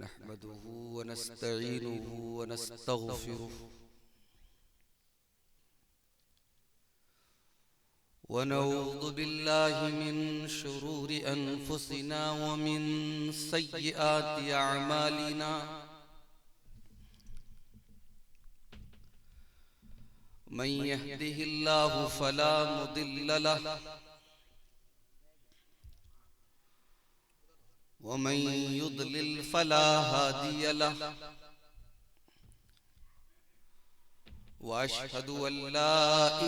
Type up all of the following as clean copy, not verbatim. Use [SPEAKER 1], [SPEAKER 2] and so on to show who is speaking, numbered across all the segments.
[SPEAKER 1] नहमदुहु व नस्तईनुहु व नस्तगफिरुहु व नऊज़ु बिल्लाहि मिन शुरूरि अनफुसिना व मिन सय्यिआति अअमालिना मन यहदिहिल्लाहु फला मुदिल्ल लहु व मन युद्लिल फला हादिय लहु व अशहदु अल्ला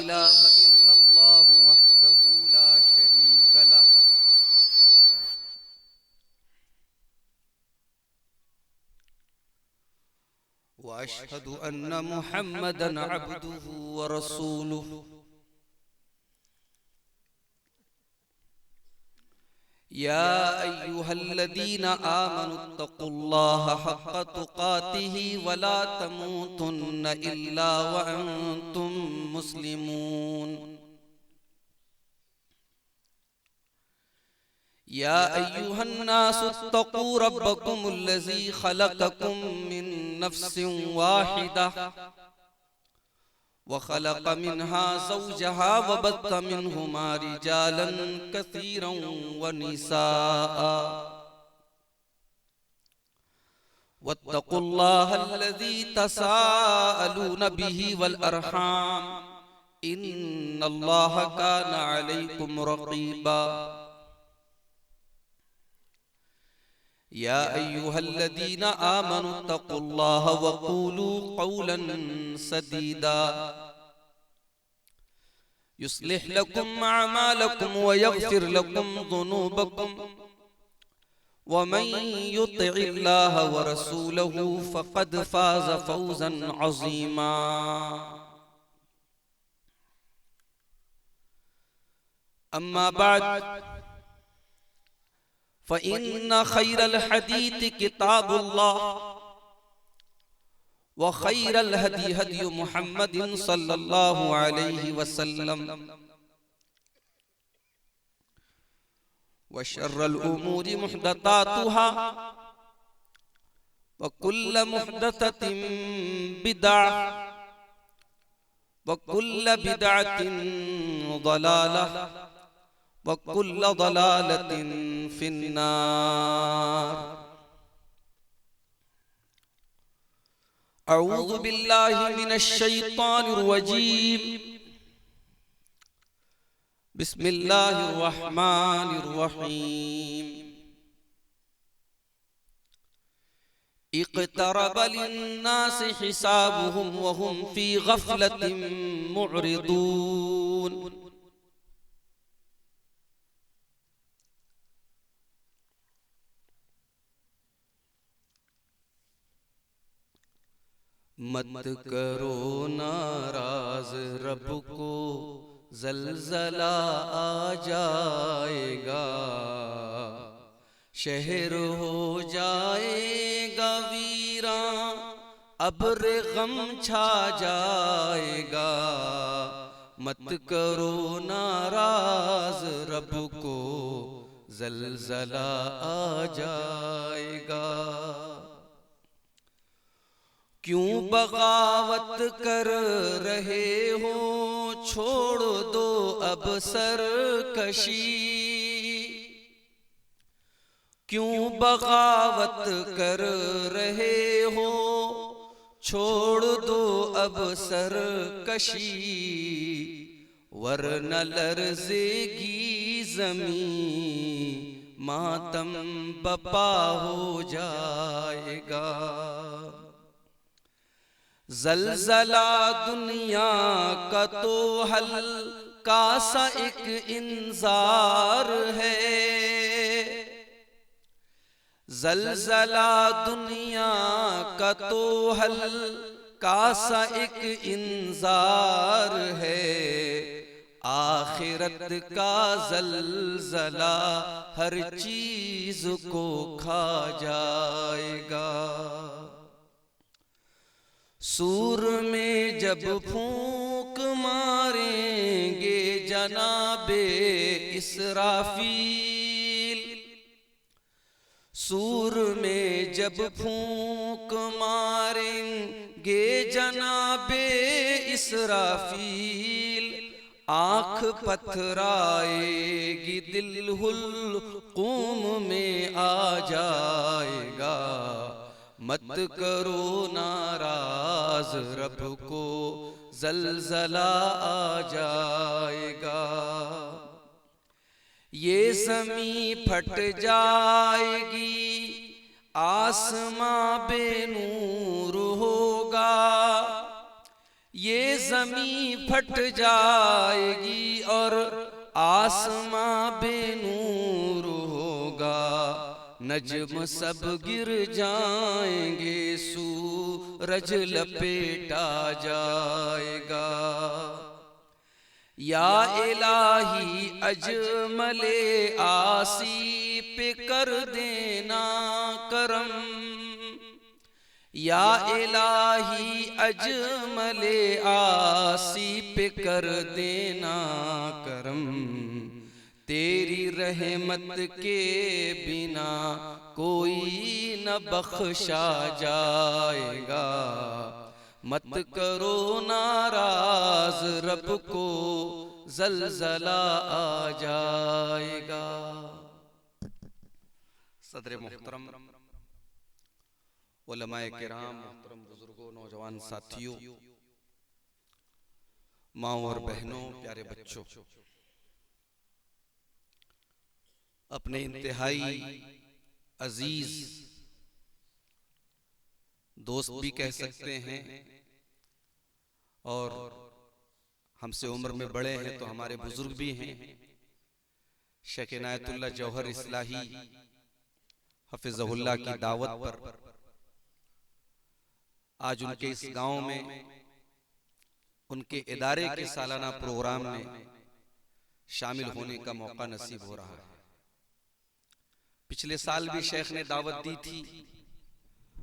[SPEAKER 1] इलाहा इल्लल्लाहु वहदहु ला शरीक लहु व अशहदु अन्न मुहम्मदन अब्दुहु व रसूलुहु या अय्युहल्लज़ीना आमनुत्तक़ुल्लाहा हक़्क़ तुक़ातिही व ला तमूतुन्न इल्ला व अंतुम मुस्लिमून। या अय्युहन्नासुत्तक़ू रब्बकुमुल्लज़ी ख़लक़कुम मिन नफ्सिन वाहिदह व ख़लक़ मिन्हा ज़ौजहा व बत्थ मिन्हुमा रिजालन कसीरन व निसाअ वत्तक़ुल्लाहल्लज़ी तसाअलून बिही वल अरहाम इन्नल्लाहा काना अलैकुम रक़ीबा। या अय्युहल्लज़ीना आमनुत्तक़ुल्लाहा व क़ूलू क़ौलन सदीदा युस्लिह लकुम अअमालकुम व यग़फ़िर लकुम ज़ुनूबकुम व मन युतिइल्लाह व रसूलहु फ़क़द फ़ाज़ फ़ौज़न अज़ीमा। अम्मा बअद फ़इन्न ख़ैरल हदीस किताबुल्लाह व ख़ैरल हदी हदी मुहम्मदिन सल्लल्लाहु अलैहि वसल्लम व शर्रल उमूरि मुहदसातुहा व कुल्ल मुहदसतिन बिदअह व कुल्ल बिदअतिन ज़लालह व कुल्ल ज़लालतिन फिन्नार। अऊज़ु बिल्लाहि मिनश शैतानिर रजीम। बिस्मिल्लाहिर रहमानिर रहीम। इक़्तरब लिन्नासि हिसाबुहुम व हुम फ़ी ग़फ़लतिन मुअरिदून। मत करो नाराज रब को ज़लज़ला आ जाएगा, शहर हो जाएगा वीरान, अब्र गम छा जाएगा। मत करो नाराज रब को ज़लज़ला आ जाएगा। क्यों बगावत कर रहे हो, छोड़ दो अब सरकशी। क्यों बगावत कर रहे हो, छोड़ दो अब सरकशी। वरना लर्ज़ेगी ज़मीं, मातम बपा हो जाएगा। ज़लज़ला दुनिया का तो हल्का सा एक इंज़ार है। ज़लज़ला दुनिया का तो हल्का सा एक इंज़ार है। आखिरत का ज़लज़ला हर चीज़ को खा जाएगा। सूर में जब फूंक मारेंगे जनाबे इसराफील, सूर में जब फूंक मारेंगे जनाबे इसराफील, आँख पथराएगी दिल हुल्कूम में आ जाएगा। मत करो नाराज रब को ज़लज़ला आ जाएगा। ये ज़मीं फट जाएगी, आसमां बेनूर होगा। ये ज़मीं फट जाएगी और आसमां बेनूर होगा। नज्म सब गिर जाएंगे, सूरज लपेटा जाएगा। या इलाही अजमले आसी पे कर देना करम, या इलाही अजमले आसी पे कर देना करम। तेरी रहमत के बिना कोई न बख्शा जाएगा। मत करो नाराज रब को ज़लज़ला आ जाएगा। सदर मुहतरम, उलमाए किराम, मुहतरम बुजुर्गों, नौजवान साथियों, माओ और बहनों, प्यारे बच्चों, अपने इंतहाई अजीज दोस्त भी कह सकते हैं और हमसे उम्र में बड़े हैं तो हमारे बुजुर्ग भी हैं, शेख इनायतुल्लाह जौहर इस्लाही हफिज़हुल्लाह की दावत पर आज उनके इस गांव में उनके इदारे के सालाना प्रोग्राम में शामिल होने का मौका नसीब हो रहा है। पिछले साल भी शेख ने दावत दी थी,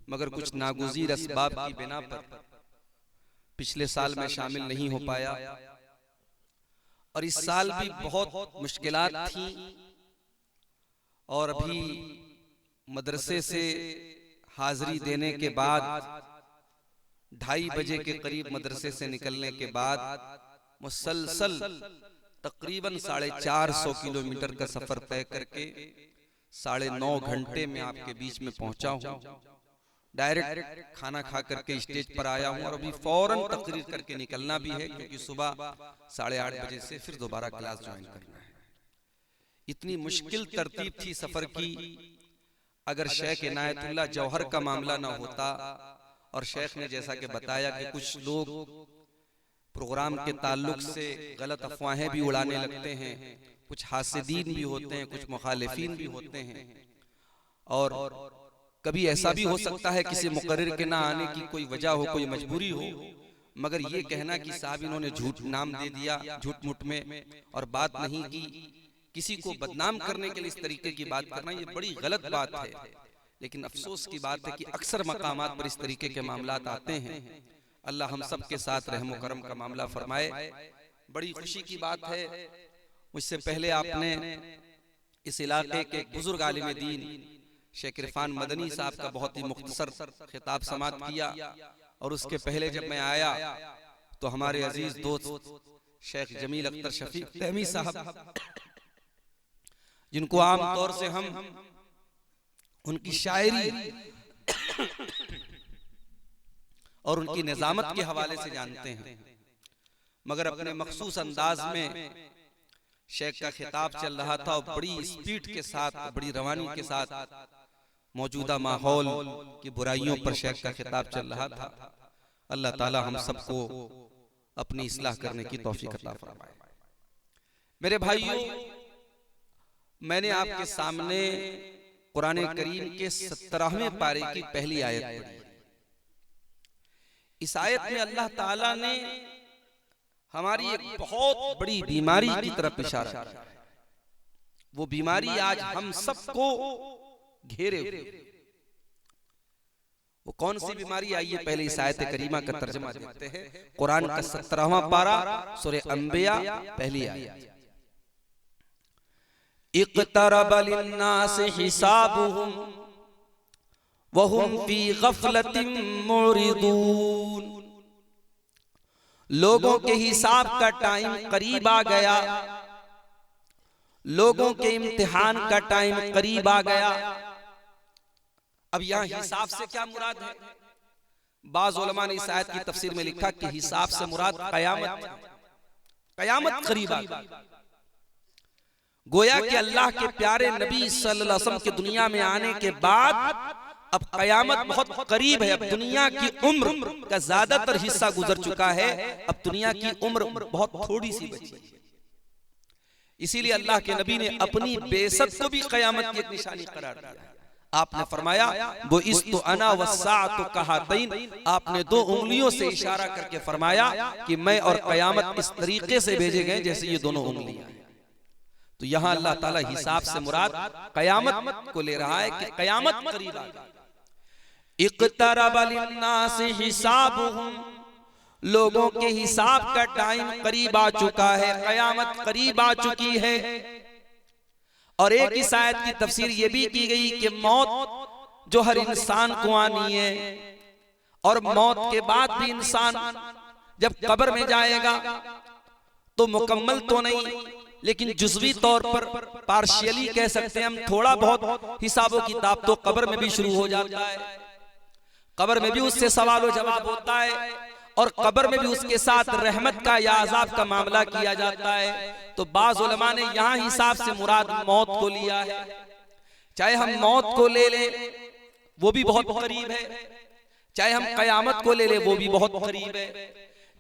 [SPEAKER 1] मगर कुछ नागुज़ीर असबाब की बिना पर पिछले साल में शामिल नहीं हो पाया। और इस साल भी बहुत मुश्किलात थी और अभी मदरसे से हाजिरी देने के बाद 2:30 बजे के करीब मदरसे से निकलने के बाद मुसलसल तकरीबन 450 किलोमीटर का सफर तय करके 9.5 घंटे में आपके बीच में पहुंचा हूं। डायरेक्ट खाना खा करके स्टेज पर आया हूं और अभी फौरन तकरीर करके निकलना भी है, क्योंकि सुबह 8:30 बजे से फिर दोबारा क्लास ज्वाइन करना है। इतनी मुश्किल तरतीब थी सफर की। अगर शेख इनायतुल्लाह जौहर का मामला ना होता और शेख ने जैसा कि बताया कि कुछ लोग प्रोग्राम के ताल्लुक से गलत अफवाहें भी उड़ाने लगते हैं, कुछ हासिदीन भी होते हैं, कुछ मुखालिफीन भी होते हैं, और कभी ऐसा भी हो सकता है किसी मुकर्रिर के ना आने की कोई वजह हो, कोई मजबूरी हो, मगर ये कहना कि साहब इन्होंने झूठ नाम दे दिया झूठ मुठ में और बात नहीं की, किसी को बदनाम करने के लिए इस तरीके की बात करना ये बड़ी गलत बात है। लेकिन अफसोस की बात है कि अक्सर मकामात पर इस तरीके के मामलात आते हैं। अल्लाह हम सब के साथ रहम करम का मामला फरमाए। बड़ी खुशी की बात है, मुझसे पहले आपने इस इलाके के बुजुर्ग आलिम दीन शेख इरफान मदनी साहब का बहुत ही मुख्तसर खिताब समात किया, और उसके पहले जब मैं आया तो हमारे अजीज दोस्त शेख जमील अख्तर शफीक तहमी साहब, जिनको आम तौर से हम उनकी शायरी और उनकी निजामत के हवाले से जानते हैं, मगर अपने मखसूस अंदाज में शेख का खिताब चल रहा था और बड़ी स्पीड के साथ, बड़ी रवानी के साथ मौजूदा माहौल की बुराइयों पर शेख का खिताब चल रहा था। अल्लाह ताला हम सबको अपनी इस्लाह करने की तौफीक अता फरमाए। मेरे भाइयों, मैंने आपके सामने कुरान करीम के 17वें पारे की पहली आयत पढ़ी। इस आयत में अल्लाह ताला ने हमारी एक बहुत बड़ी बीमारी की तरफ इशारा किया। वो बीमारी आज हम सबको घेरे हुए। वो कौन सी बीमारी? आइए पहले इस आयत करीमा का तर्जुमा देखते हैं। कुरान का 17वां पारा, सूरह अंबिया, पहली आयत। इक़्तरब लिन्नास हिसाबुहुम वहुम फी गफलतिन मुरिदून। लोगों के हिसाब का टाइम करीब आ गया, लोगों के इम्तिहान का टाइम करीब आ गया। अब यहां हिसाब से क्या मुराद है? बाज़ उलमा ने इस आयत की तफसीर में लिखा कि हिसाब से मुराद कयामत, कयामत करीब आ गई। गोया कि अल्लाह के प्यारे नबी सल्लल्लाहु अलैहि वसल्लम के दुनिया में आने के बाद अब कयामत बहुत करीब है। अब दुनिया की उम्र का ज्यादातर हिस्सा गुजर चुका है, अब दुनिया की उम्र बहुत थोड़ी सी बची है। इसीलिए अल्लाह के नबी ने अपनी बेइज्जत को भी कयामत की एक निशानी करार दिया। आपने फरमाया वो इस तो अना वस्साअतु कहातैन, आपने दो उंगलियों से इशारा करके फरमाया कि मैं और कयामत इस तरीके से भेजे गए जैसे ये दोनों उंगलियां। तो यहां अल्लाह ताला हिसाब से मुराद कयामत को ले रहा है कि कयामत करीब आ गई। इक़्तरब लिन्नासि हिसाबुहुम, लोगों के हिसाब का टाइम करीब आ चुका है, कयामत करीब आ चुकी है। और एक इस आयत की तफसीर ये भी की गई कि मौत जो हर इंसान को आनी है, और मौत के बाद भी इंसान जब कब्र में जाएगा तो मुकम्मल तो नहीं लेकिन जुज़वी तौर पर पार्शियली कह सकते हैं हम, थोड़ा बहुत हिसाबो किताब तो कब्र में भी शुरू हो जाता है। कब्र में भी उससे सवाल और जवाब होता है, और कब्र में भी उसके साथ रहमत का या अजाब का मामला किया जाता है। तो बाज़ उलमा ने यहाँ हिसाब से मुराद मौत को लिया है। चाहे हम मौत को ले लें वो भी बहुत करीब है, चाहे हम कयामत को ले लें वो भी बहुत करीब है।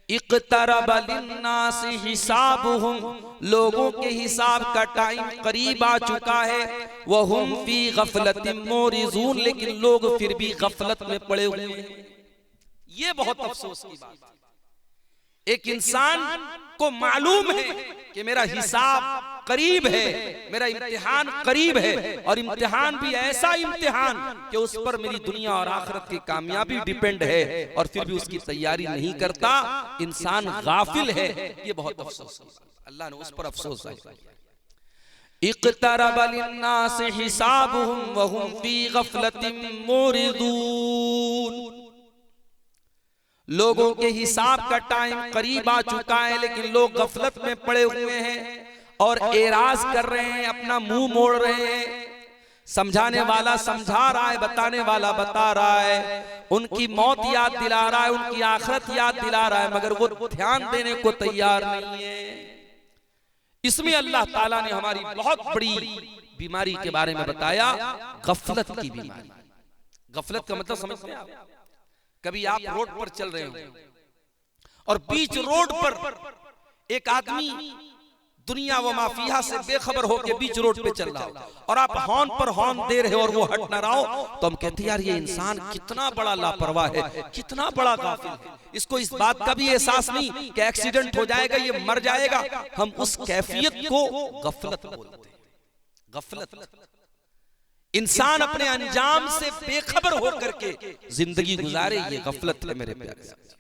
[SPEAKER 1] इक़्तरब लिन्नासि हिसाबुहुम, लोगों के हिसाब का टाइम करीब आ चुका है। वहुम फी गफलतिन मुरिज़ून, लेकिन लोग फिर भी गफलत में पड़े हुए हैं। ये बहुत अफसोस की बात है। एक इंसान को मालूम है कि मेरा हिसाब करीब है, मेरा इम्तिहान करीब है, और इम्तिहान भी ऐसा इम्तिहान कि उस पर मेरी दुनिया और आखिरत की कामयाबी डिपेंड है, और फिर भी उसकी तैयारी नहीं करता, इंसान गाफिल है। ये बहुत अफसोस है, अल्लाह ने उस पर अफसोस किया। इक़्तरब लिन्नासि हिसाबुहुम वहुम फी गफलतिन मुरिदून, लोगों के हिसाब का टाइम करीब आ चुका है लेकिन लोग गफलत में पड़े हुए हैं और एराज कर रहे हैं, अपना मुंह मोड़ रहे हैं। समझाने वाला समझा रहा है, बताने वाला बता रहा है, उनकी मौत याद दिला रहा है, उनकी आखिरत याद दिला रहा है, मगर वो ध्यान देने को तैयार नहीं है। इसमें अल्लाह ताला ने हमारी बहुत बड़ी बीमारी के बारे में बताया, गफलत की बीमारी। गफलत का मतलब समझते हैं आप? कभी आप रोड पर चल रहे हो और बीच रोड पर एक आदमी दुनिया व माफिया से बेखबर होकर बीच रोड पे चल रहा हो और आप हॉर्न पर हॉर्न दे रहे हो और वो हट ना रहा हो, तो हम कहते हैं यार ये इंसान कितना बड़ा लापरवाह है, कितना बड़ा गाफिल है। इसको इस बात का भी एहसास नहीं कि एक्सीडेंट हो जाएगा, ये मर जाएगा। हम उस कैफियत को गफलत बोलते हैं। गफलत, इंसान अपने अंजाम से बेखबर होकर के जिंदगी गुजारे, ये गफलत है मेरे प्यारे साथी।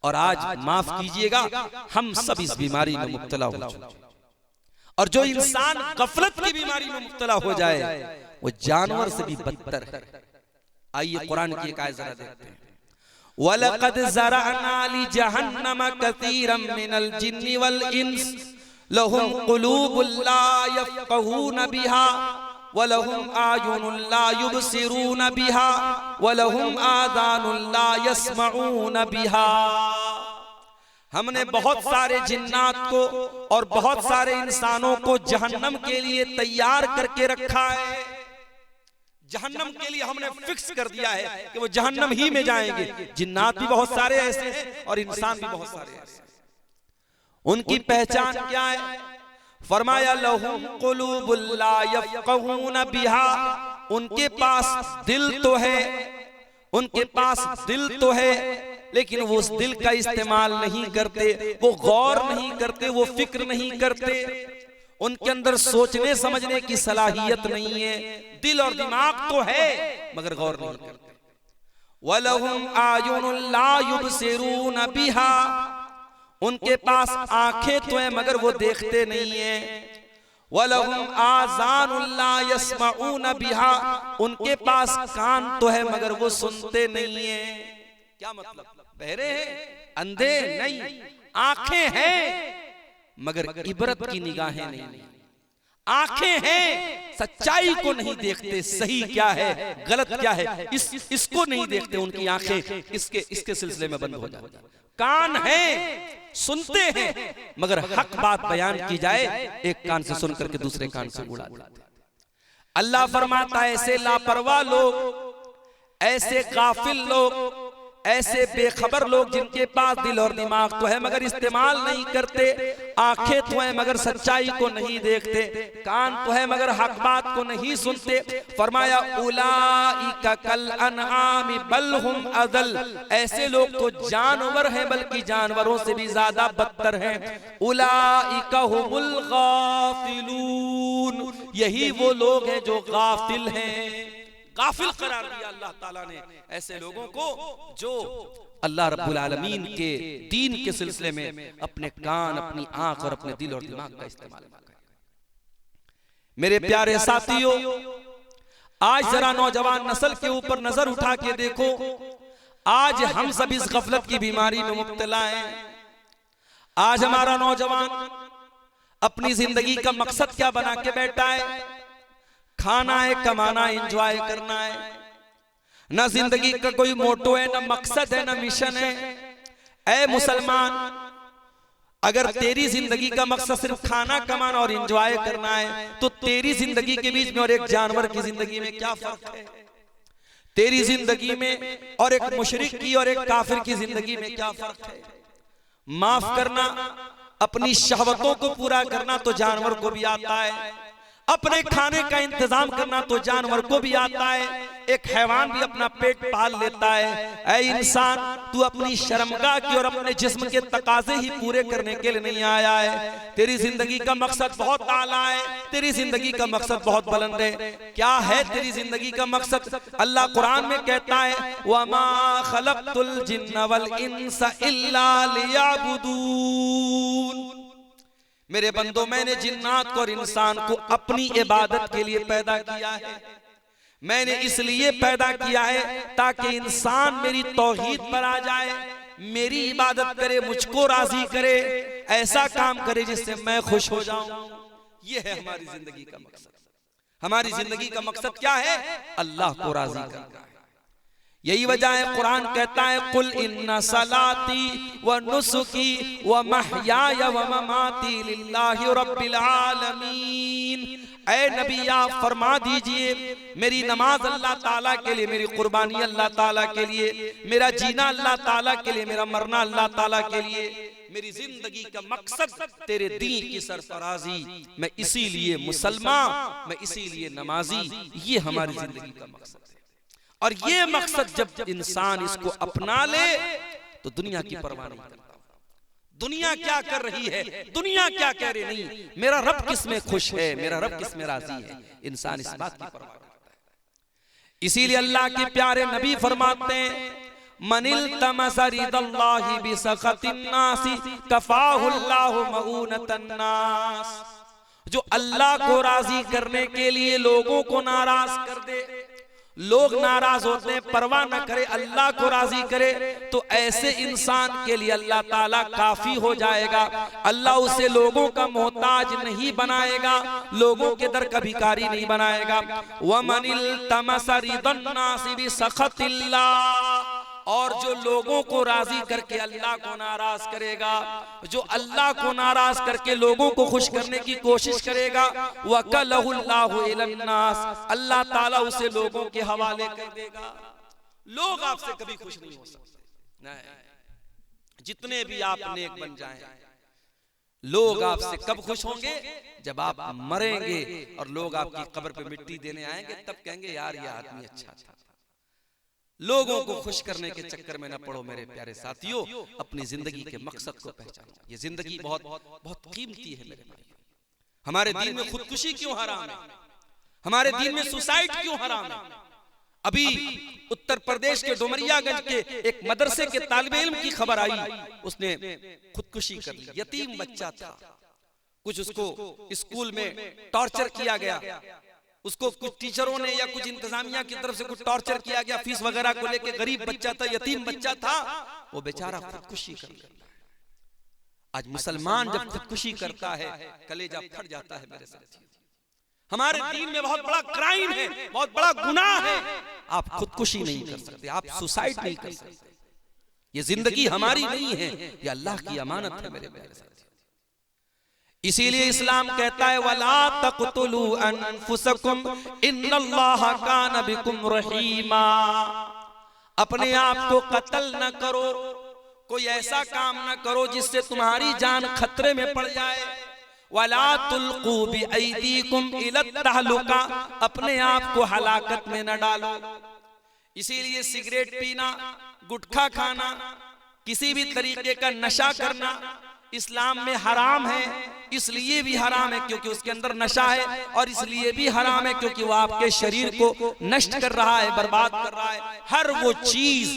[SPEAKER 1] और आज माफ कीजिएगा हम सब इस बीमारी में मुब्तला हो चुके। और जो इंसान गफलत की बीमारी में मुब्तला हो जाए वो जानवर से भी बदतर है। आइए कुरान की एक आयत जरा देखते हैं। वलक़द ज़रअना लिजहन्नम कसीरम मिनल जिन्नि वल इंस लहुम क़ुलूबुन ला यफ़क़हून बिहा वलहुम आयुनुन ला युबसिरून बिहा वलहुम आज़ानुन ला यस्मऊन बिहा। हमने बहुत सारे जिन्नात को और बहुत सारे इंसानों को जहन्नम के लिए तैयार करके रखा है। जहन्नम के लिए हमने फिक्स कर दिया है कि वो जहन्नम ही में जाएंगे। जिन्नात भी बहुत सारे ऐसे हैं और इंसान भी बहुत सारे ऐसे। उनकी पहचान क्या है? फरमाया लहुम क़ुलूबुन ला यफ़क़हून बिहा, उनके पास दिल तो है, उनके पास दिल तो है, लेकिन वो उस दिल का इस्तेमाल नहीं करते, वो गौर नहीं करते, वो फिक्र नहीं करते, उनके अंदर सोचने समझने की सलाहियत नहीं है। दिल और दिमाग तो है मगर गौर नहीं करते। वलहुम आयुनुन ला युबसिरून बिहा, उनके पास आंखें तो हैं मगर वो देखते नहीं है। वलहुम आज़ानुन ला यस्मऊन बिहा, उनके पास कान तो है मगर वो सुनते नहीं है। क्या मतलब? बहरे हैं, अंधे नहीं, आंखें हैं मगर इबरत की निगाहें नहीं। आंखें हैं, सच्चाई को नहीं देखते, सही क्या है गलत क्या है इसको नहीं देखते। उनकी आंखें इसके सिलसिले में बंद हो जाती। कान है, सुनते हैं मगर हक बात बयान की जाए एक कान से सुन करके दूसरे कान से उड़ा देते। अल्लाह फरमाता है ऐसे लापरवाह लोग, ऐसे गाफिल लोग, ऐसे बेखबर लोग जिनके पास दिल और दिमाग तो है मगर इस्तेमाल नहीं करते, आंखें तो है मगर सच्चाई को नहीं देखते, कान तो है मगर हक बात को नहीं सुनते। फरमाया उलाइका कल अनआमि बल हुम अदल, ऐसे लोग तो जानवर हैं बल्कि जानवरों से भी ज्यादा बदतर हैं। उलाइका हुमुल गाफिलून, यही वो लोग हैं जो गाफिल हैं। गाफिल करार दिया अल्लाह ताला ने ऐसे लोगों को जो अल्लाह रब्बुल आलमीन के दीन के सिलसिले में अपने कान, अपनी आंख और अपने दिल और दिमाग का इस्तेमाल करें। मेरे प्यारे साथियों, आज जरा नौजवान नस्ल के ऊपर नजर उठा के देखो। आज हम सब इस गफलत की बीमारी में मुब्तला हैं। आज हमारा नौजवान अपनी जिंदगी का मकसद क्या बना के बैठा है? खाना है, कमाना, एंजॉय करना है। ना जिंदगी का कोई मोटो है, ना मकसद है, ना मिशन है। ऐ मुसलमान, अगर तेरी जिंदगी का मकसद सिर्फ खाना कमाना और एंजॉय करना है तो तेरी जिंदगी के बीच में और एक जानवर की जिंदगी में क्या फर्क है? तेरी जिंदगी में और एक मुशरिक की और एक काफिर की जिंदगी में क्या फर्क है? माफ करना, अपनी शहवतों को पूरा करना तो जानवर को भी आता है, अपने खाने का इंतजाम करना तो जानवर को भी आता है। एक हैवान भी अपना पेट पाल लेता है। ऐ इंसान, तू अपनी शर्मगाह की और अपने जिस्म के तकाजे ही पूरे करने के लिए नहीं आया है। तेरी जिंदगी का मकसद बहुत आला है, तेरी जिंदगी का मकसद बहुत बुलंद है। क्या है तेरी जिंदगी का मकसद? अल्लाह कुरान में कहता है वमा खलक़तुल जिन्न वल इंसा इल्ला लियअबुदून, मेरे बंदो मैंने जिन्नात और इंसान को अपनी इबादत के लिए पैदा किया है। मैंने इसलिए पैदा किया है ताकि इंसान मेरी तौहीद पर आ जाए, मेरी इबादत करे, मुझको राजी करे, ऐसा काम करे जिससे मैं खुश हो जाऊं। ये है हमारी जिंदगी का मकसद। हमारी जिंदगी का मकसद क्या है? अल्लाह को राजी करना है। यही वजह है कुरान कहता है कुल इन्ना सलाती व नुसुकी व महयाय व ममाती लिल्लाहि रब्बिल आलमीन। ऐ नबी आप फरमा दीजिए मेरी नमाज अल्लाह ताला के लिए, मेरी कुर्बानी अल्लाह ताला के लिए, मेरा जीना अल्लाह ताला के लिए, मेरा मरना अल्लाह ताला के लिए, मेरी जिंदगी का मकसद तेरे दीन की सरफराजी, मैं इसीलिए मुसलमान, मैं इसीलिए नमाजी। ये हमारी जिंदगी का मकसद है। और ये मकसद जब इंसान इसको अपना ले तो दुनिया की परवाह नहीं करता। दुनिया क्या कर रही है, दुनिया क्या कह रही, नहीं, मेरा रब किस में खुश है, मेरा रब किस में राजी है, इंसान इस बात की परवाह करता है। इसीलिए अल्लाह के प्यारे नबी फरमाते हैं मनिल तमसा रिदल्लाहि बिसखतिन नासी कफाहुल्लाहु मऊनतन नास, जो अल्लाह को राजी करने के लिए लोगों को नाराज कर दे, लोग नाराज होते हैं, परवाह न करे, अल्लाह को राजी करे, तो ऐसे इंसान के लिए अल्लाह ताला काफी हो जाएगा। अल्लाह उसे लोगों का मोहताज नहीं बनाएगा, लोगों के दर का भिखारी नहीं बनाएगा। वमनिल तमसा रिदन नासी बिसखतिल्लाह, और जो लोगों को राजी करके अल्लाह को नाराज करेगा, जो अल्लाह को नाराज करके लोगों को खुश करने की कोशिश करेगा, वकलहुल्लाहु इलन्नास, अल्लाह ताला उसे लोगों के हवाले कर देगा। लोग आपसे कभी खुश नहीं हो सकते, नहीं, जितने भी आप नेक बन जाएं, लोग आपसे कब खुश होंगे? जब आप मरेंगे और लोग आपकी कब्र पे मिट्टी देने आएंगे, तब कहेंगे यार ये आदमी अच्छा था। लोगों को खुश करने के चक्कर में न पड़ो मेरे प्यारे साथियों, अपनी जिंदगी के मकसद को पहचानो। ये जिंदगी बहुत बहुत कीमती है मेरे भाई। हमारे दीन में खुदकुशी क्यों हराम है? हमारे दीन में सुसाइड क्यों हराम है? अभी उत्तर प्रदेश के डुमरियागंज के एक मदरसे के तालिबे इल्म की खबर आई, उसने खुदकुशी कर ली। यतीम बच्चा था, कुछ उसको स्कूल में टॉर्चर किया गया, उसको कुछ टीचरों ने या कुछ इंतजामिया की तरफ से कुछ टॉर्चर किया गया, फीस वगैरह को लेके, गरीब बच्चा था, यतीम बच्चा था, वो बेचारा खुदकुशी कर लेता है। आज मुसलमान जब खुदकुशी करता है कलेजा फट जाता है मेरे साथ। हमारे दीन में बहुत बड़ा क्राइम है, बहुत बड़ा गुनाह है। आप खुदकुशी नहीं कर सकते, आप सुसाइड नहीं कर सकते। ये जिंदगी हमारी नहीं है, ये अल्लाह की अमानत है मेरे प्यारे साथी। इसीलिए इस्लाम कहता है वला तक़तुलू अनफुसकुम इन्नल्लाहा कान बिकुम रहीमा। अपने आप को कत्ल न करो, कोई ऐसा काम न करो जिससे तुम्हारी जान खतरे में पड़ जाए। वला तुल्कू बिअयदीकुम इला तहलुका, अपने आप को हलाकत में न डालो। इसीलिए सिगरेट पीना, गुटखा खाना, किसी भी तरीके का नशा करना इस्लाम में हराम है। इसलिए भी हराम है क्योंकि उसके अंदर नशा है, और इसलिए भी हराम है क्योंकि वो आपके शरीर को नष्ट कर रहा है, बर्बाद कर रहा है। हर वो चीज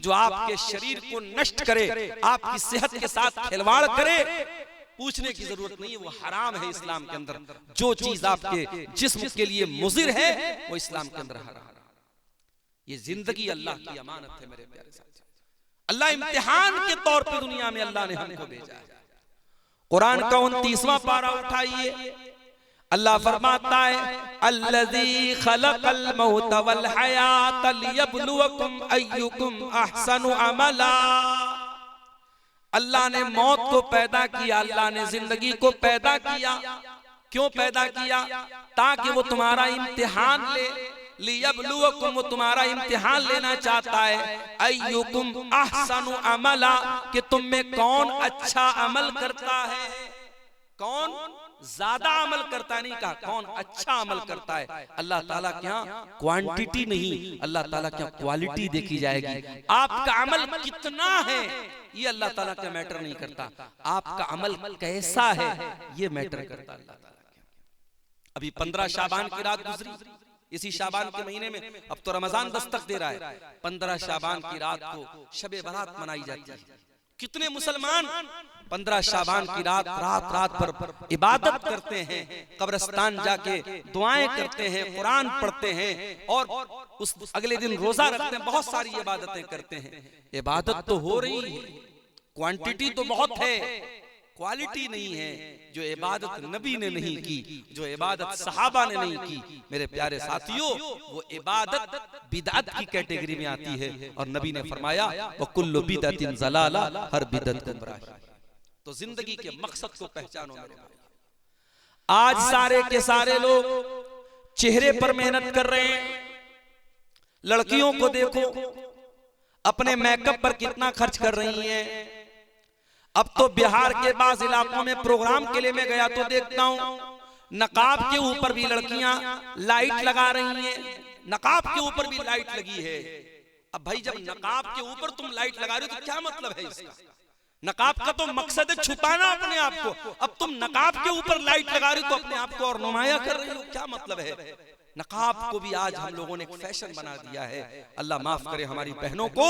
[SPEAKER 1] जो आपके शरीर को नष्ट करे, आपकी सेहत के साथ खिलवाड़ करे, पूछने की जरूरत नहीं है, वो हराम है इस्लाम के अंदर। जो चीज आपके जिस्म के लिए मुजिर है वो इस्लाम के अंदर हराम है। ये जिंदगी अल्लाह की अमानत है मेरे प्यारे साथी। अल्लाह इम्तिहान के तौर पे दुनिया में अल्लाह ने हमको भेजा है। कुरान का 29वां पारा उठाइए, अल्लाह फरमाता है अल्लज़ी खलक़ल मौत वल हयात लियब्लुवकुम अय्युकुम अहसनु अमला। अल्लाह ने मौत को पैदा किया, अल्लाह ने जिंदगी को पैदा किया। क्यों पैदा किया? ताकि वो तुम्हारा इम्तिहान ले। लियब्लुवकुम, वो तुम्हारा इम्तिहान लेना चाहता है। अय्युकुम अहसनु अमला, कि तुम में कौन अच्छा अमल करता है, कौन ज्यादा अमल करता है। नहीं कहा कौन अच्छा अमल करता है। अल्लाह ताला के यहाँ क्वांटिटी नहीं, अल्लाह ताला के यहाँ क्वालिटी देखी जाएगी। आपका अमल कितना है ये अल्लाह ताला का मैटर नहीं करता, आपका अमल कैसा है ये मैटर करता अल्लाह ताला के। अभी 15 शाबान की रात गुजरी, इसी शाबान के महीने में, अब तो रमजान दस्तक दे रहा है, 15 शाबान की रात को शबे बारात मनाई जाती है। कितने मुसलमान 15 शाबान की रात रात पर इबादत करते हैं, कब्रिस्तान जाके दुआएं करते हैं, कुरान पढ़ते हैं, और उस अगले दिन रोजा रखते हैं, बहुत सारी इबादतें करते हैं। इबादत तो हो रही है, क्वांटिटी तो बहुत है, क्वालिटी नहीं है। जो इबादत नबी ने नहीं की, जो इबादत सहाबा ने नहीं की, मेरे प्यारे साथियों, वो इबादत बिदअत की कैटेगरी में आती है। और नबी ने फरमाया व कुल्लु बिदअतिन ज़लाला, हर बिदअत गुमराही। तो जिंदगी के मकसद को पहचानो मेरे भाई। आज सारे के सारे लोग चेहरे पर मेहनत कर रहे हैं। लड़कियों को देखो अपने मेकअप पर कितना खर्च कर रही हैं। अब तो बिहार के बाज़ इलाकों में प्रोग्राम के लिए मैं गया तो देखता हूं नकाब के ऊपर भी लड़कियां लाइट लगा रही हैं, नकाब के ऊपर भी लाइट लगी है। अब भाई जब नकाब के ऊपर तुम लाइट लगा रहे हो तो क्या मतलब है इसका? नकाब का तो मकसद है छुपाना अपने आप को। अब तुम नकाब के ऊपर लाइट लगा रही हो तो अपने आप को और नुमाया कर रही हो, क्या मतलब है? नकाब को भी आज हम लोगों ने एक फैशन बना दिया है। अल्लाह माफ करे हमारी बहनों को,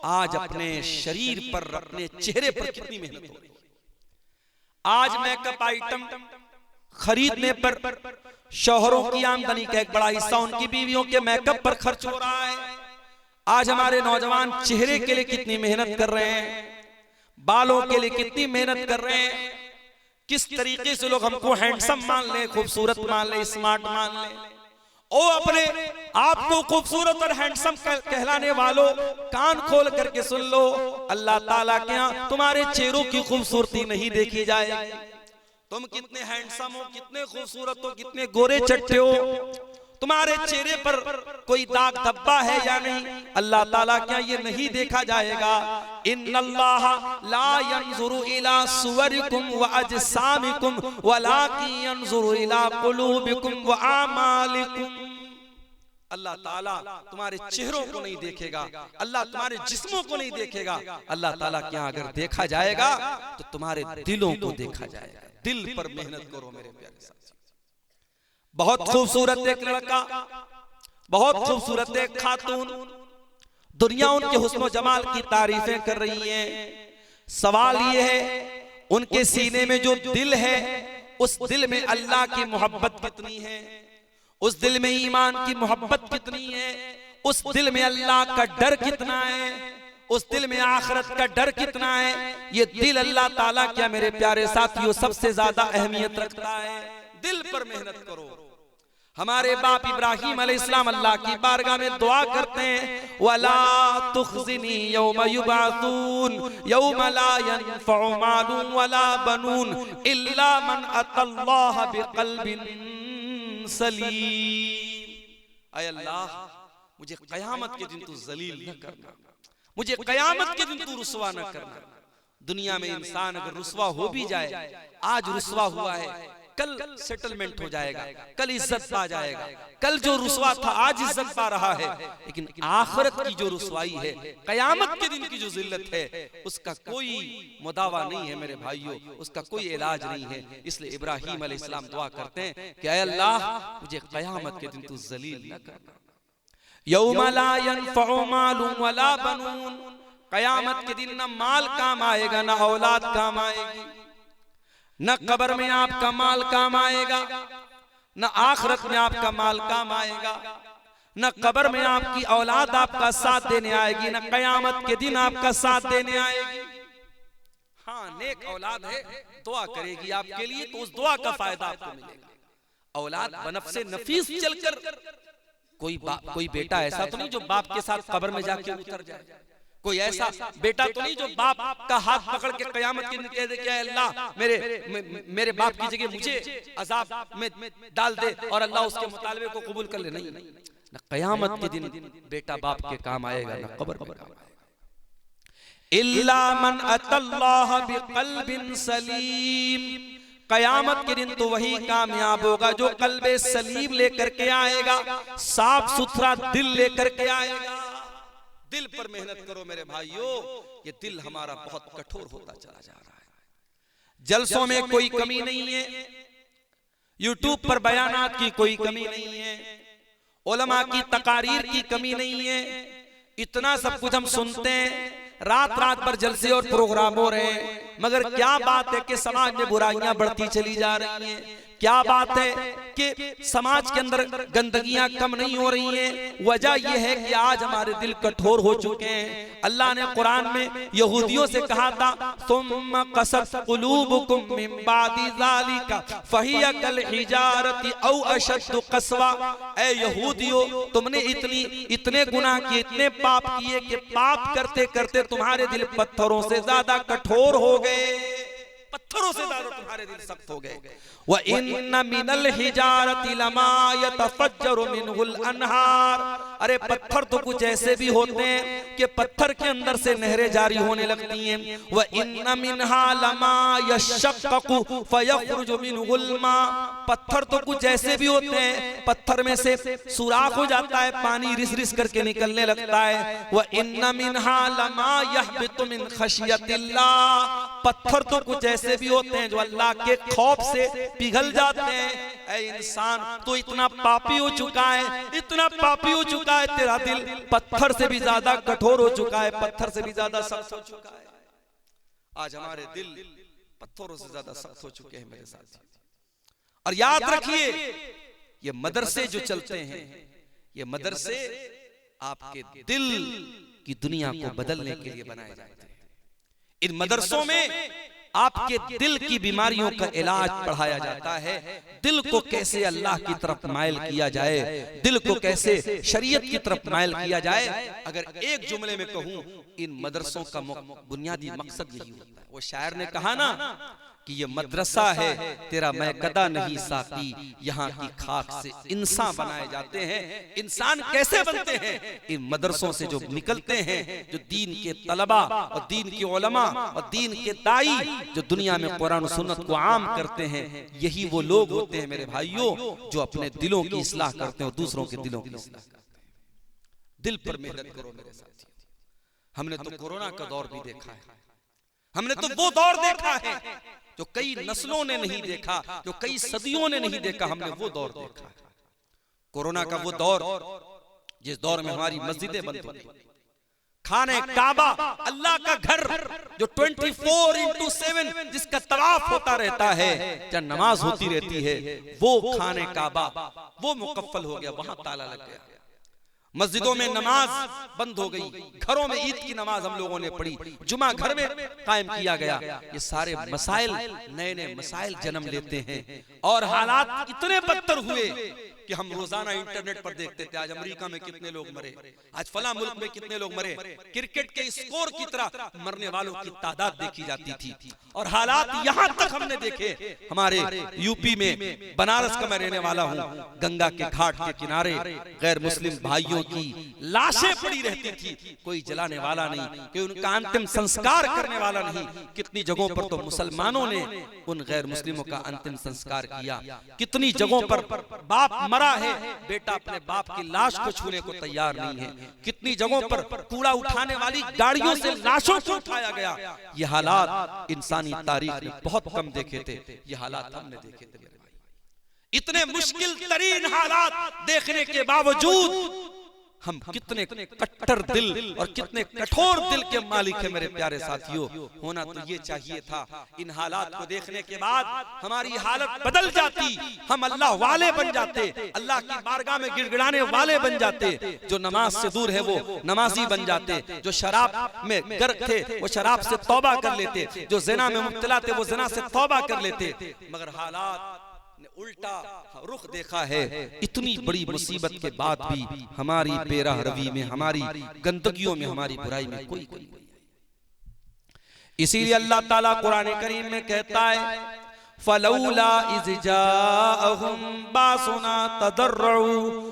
[SPEAKER 1] आज अपने शरीर पर, अपने चेहरे पर कितनी मेहनत हो रही है। आज मेकअप आइटम खरीदने पर शौहरों की आमदनी का एक बड़ा हिस्सा उनकी बीवियों के मेकअप पर खर्च हो रहा है। आज हमारे नौजवान चेहरे के लिए कितनी मेहनत कर रहे हैं, बालों के लिए कितनी मेहनत कर रहे हैं। किस तरीके से लोग हमको हैंडसम मान ले, खूबसूरत मान ले, स्मार्ट मान ले। ओ अपने आपको खूबसूरत और हैंडसम कहलाने वालों, कान खोल करके सुन लो, अल्लाह ताला के यहाँ तुम्हारे चेहरों की खूबसूरती नहीं देखी जाएगी। तुम कितने हैंडसम हो, कितने खूबसूरत हो, कितने गोरे चट्टे हो, तुम्हारे चेहरे पर कोई दाग धब्बा है या नहीं, अल्लाह ताला क्या ये नहीं देखा जाएगा। इन्नल्लाह ला यंजुरु इला सुवरिकुम व अजसामिकुम वलाकिन यंजुरु इला कुलूबिकुम व आमालिकुम। अल्लाह ताला तुम्हारे चेहरों को नहीं देखेगा, अल्लाह तुम्हारे जिस्मों को नहीं देखेगा। अल्लाह ताला क्या अगर देखा जाएगा तो तुम्हारे दिलों को देखा जाएगा। दिल पर मेहनत करो मेरे प्यारे साथी। बहुत खूबसूरत एक लड़का, बहुत खूबसूरत एक खातून, दुनिया उनके हुस्न जमाल की तारीफें कर रही है। सवाल ये है उनके सीने में जो दिल है उस दिल में अल्लाह की मोहब्बत कितनी है, उस दिल में ईमान की मोहब्बत कितनी है, उस दिल में अल्लाह का डर कितना है, उस दिल में आखिरत का डर कितना है। ये दिल अल्लाह ताला क्या मेरे प्यारे साथियों सबसे ज्यादा अहमियत रखता है। दिल पर मेहनत करो। हमारे बाप इब्राहिम अलैहिस्सलाम अल्लाह की बारगाह में दुआ करते हैं, वला तुखज़िनी यौम युबअसून यौम ला यनफ़उ मालुन वला बनून इल्ला मन अतल्लाह बिक़ल्बिन सलीम। ऐ अल्लाह, मुझे क़यामत के दिन तू जलील न करना, मुझे क़यामत के दिन तू रुसवा न करना। दुनिया में इंसान अगर रुसवा हो भी जाए, आज रुसवा हुआ है, कल सेटलमेंट हो जाएगा, कल इज्जत पा जाएगा। कल जो रुसवा था आज इज्जत पा रहा है, लेकिन आखिरत की जो रुसवाई है, कयामत के दिन की जो जिल्लत है, उसका कोई मुदावा नहीं है मेरे भाइयों, उसका कोई इलाज नहीं है। इसलिए इब्राहिम अलैहिस्सलाम दुआ करते हैं कि ऐ अल्लाह, मुझे कयामत के दिन तू जलील न करना। यौम ला यनफ़उ मालुन वला बनून, कयामत के दिन न माल काम आएगा न औलाद काम आएगी, न कब्र में आपका माल काम आएगा, न आखिरत में आपका माल काम आएगा, न कब्र में आपकी औलाद आपका साथ देने आएगी, न कयामत के दिन आपका साथ देने आएगी। हाँ, नेक औलाद है, दुआ करेगी आपके लिए, तो उस दुआ का फायदा आपको मिलेगा। औलाद बनफ्से नफीस चलकर, कोई बेटा ऐसा तो नहीं जो बाप के साथ कब्र में जाके उतर जाए, कोई ऐसा बेटा तो नहीं जो बाप का हाथ पकड़ के कयामत के दिन कह दे कि अल्लाह मेरे बाप की जगह मुझे अजाब में डाल दे और अल्लाह उसके मुतालबे को कबूल कर ले। नहीं, न कयामत के दिन बेटा बाप के काम आएगा, न कब्र में काम आएगा। इल्ला मन अतल्लाह बिक़ल्बिन सलीम, कयामत के दिन तो वही कामयाब होगा जो कल्बे सलीम लेकर के आएगा, साफ सुथरा दिल लेकर के आएगा। दिल पर मेहनत करो मेरे भाइयों, ये दिल हमारा बहुत कठोर होता चला जा रहा है। जलसों में कोई कमी नहीं है, यूट्यूब पर बयानात की कोई कमी नहीं है, उलमा की तकारीर की कमी नहीं है, इतना सब कुछ हम सुनते हैं, रात रात भर जलसे और प्रोग्राम हो रहे हैं, मगर क्या बात है कि समाज में बुराइयां बढ़ती चली जा रही हैं। क्या बात है कि समाज के अंदर गंदगियां कम नहीं हो रही हैं। वजह यह है कि आज हमारे दिल कठोर हो चुके हैं। अल्लाह ने कुरान में यहूदियों से कहा था, सुम्मा क़सत क़ुलूबुकुम मिन बादि ज़ालिका फ़हिय कल हिजारति औ अशद्दु क़स्वा। ऐ यहूदियों, तुमने इतने गुनाह किए, इतने पाप किए कि पाप करते करते तुम्हारे दिल पत्थरों से ज्यादा कठोर हो गए, पत्थरों से ज्यादा तुम्हारे दिल सख्त हो गए। व इन्न मिनल हिजारति लमा यतफज्जरु मिनहुल अनहार। अरे पत्थर तो कुछ ऐसे भी होते हैं कि पत्थर के अंदर से नहरें जारी होने लगती हैं। व इन्न मिनहा लमा यशक्कु फयखरुजु मिनहुल मा। पत्थर तो कुछ ऐसे भी होते हैं, पत्थर में से सुराख हो जाता है, पानी रिस रिस करके निकलने लगता है। व इन्न मिनहा लमा यहबितु मिन खशियतिल्लाह। पत्थर तो कुछ ऐसे भी होते हैं जो अल्लाह के खौफ से पिघल जाते हैं। ऐ इंसान, तो इतना पापी हो चुका है, इतना पापी हो चुका है, तेरा दिल पत्थर से भी ज्यादा कठोर हो चुका है, पत्थर से भी ज्यादा सख्त हो चुका है। आज हमारे दिल पत्थरों से ज्यादा सख्त हो चुके हैं मेरे साथ। और याद रखिए, ये मदरसे जो चलते हैं, ये मदरसे आपके दिल की दुनिया को बदलने के लिए बनाए जाते हैं। इन मदरसों में आपके दिल की बीमारियों का इलाज पढ़ाया जाता है। दिल को कैसे अल्लाह की तरफ माइल किया जाए, दिल को कैसे शरीयत की तरफ माइल किया जाए। अगर एक जुमले में कहूं, इन मदरसों का बुनियादी मकसद यही होता है। वो शायर ने कहा ना कि ये मदरसा है तेरा मैं कदा नहीं साकी, यहाँ की खाक से इंसान बनाए जाते हैं। इंसान कैसे बनते हैं? इन मदरसों से जो निकलते हैं, जो दीन के तलबा और दीन के उलमा और दीन के दाई जो दुनिया में कुरान सुन्नत को आम करते हैं, यही वो लोग होते हैं मेरे भाइयों जो अपने दिलों की इस्लाह करते हैं और दूसरों के दिलों की इस्लाह करते हैं। दिल पर मेहनत करो मेरे साथी। हमने तो कोरोना का दौर भी देखा है, हमने तो वो दौर देखा है जो कई नस्लों ने नहीं देखा, जो कई सदियों ने नहीं देखा, हमने वो दौर देखा। कोरोना का वो दौर जिस दौर में हमारी मस्जिदें बंद हो गई, खाने काबा, अल्लाह का घर जो 24/7 जिसका तवाफ होता रहता है, जब नमाज होती रहती है, वो खाने काबा वो मुकफ्फल हो गया, वहां ताला लग गया। मस्जिदों में नमाज बंद हो गई, घरों में ईद की नमाज हम लोगों ने पढ़ी, जुमा घर में कायम किया गया। ये सारे मसाइल, नए नए मसाइल जन्म लेते हैं और हालात इतने बदतर हुए कि हम रोजाना इंटरनेट पर देखते थे आज अमेरिका में कितने लोग मरे, आज फला मुल्क में कितने लोग मरे। क्रिकेट के स्कोर की तरह मरने वालों की तादाद देखी जाती थी। और हालात यहाँ तक हमने देखे, हमारे यूपी में बनारस का मैं रहने वाला हूँ, गंगा के घाट के किनारे गैर मुस्लिम भाइयों की लाशें पड़ी रहती थी, कोई जलाने वाला नहीं, कोई उनका अंतिम संस्कार करने वाला नहीं। कितनी जगहों पर तो मुसलमानों ने उन गैर मुस्लिमों का अंतिम संस्कार किया, कितनी जगहों पर बाप मरा है, बेटा अपने बाप की लाश को छूने को तैयार नहीं है, कितनी जगहों पर कूड़ा उठाने वाली गाड़ियों से लाशों को उठाया गया। ये हालात इंसानी तारीख में बहुत कम देखे थे, ये हालात हमने देखे थे मेरे भाई। इतने मुश्किल तरीन हालात देखने के बावजूद हम कितने कट्टर दिल और कितने कठोर दिल के मालिक है मेरे प्यारे साथियों। होना तो ये चाहिए था, इन हालात को देखने के बाद हमारी हालत बदल जाती, हम अल्लाह वाले बन जाते, अल्लाह की बारगाह में गिड़गिड़ाने वाले बन जाते। जो नमाज से दूर है वो नमाजी बन जाते, जो शराब में गर्क थे वो शराब से तौबा कर लेते, जो ज़िना में मुब्तला थे वो ज़िना से तौबा कर लेते। मगर हालात ने उल्टा रुख देखा है। इतनी बड़ी मुसीबत के बाद भी हमारी बेराह रवी में, हमारी गंदगियों में, हमारी बुराई में कोई कमी नहीं है। इसीलिए अल्लाह ताला कुरान करीम में कहता है, फलौला इज़ जाअहुम बासुना तदर्रउ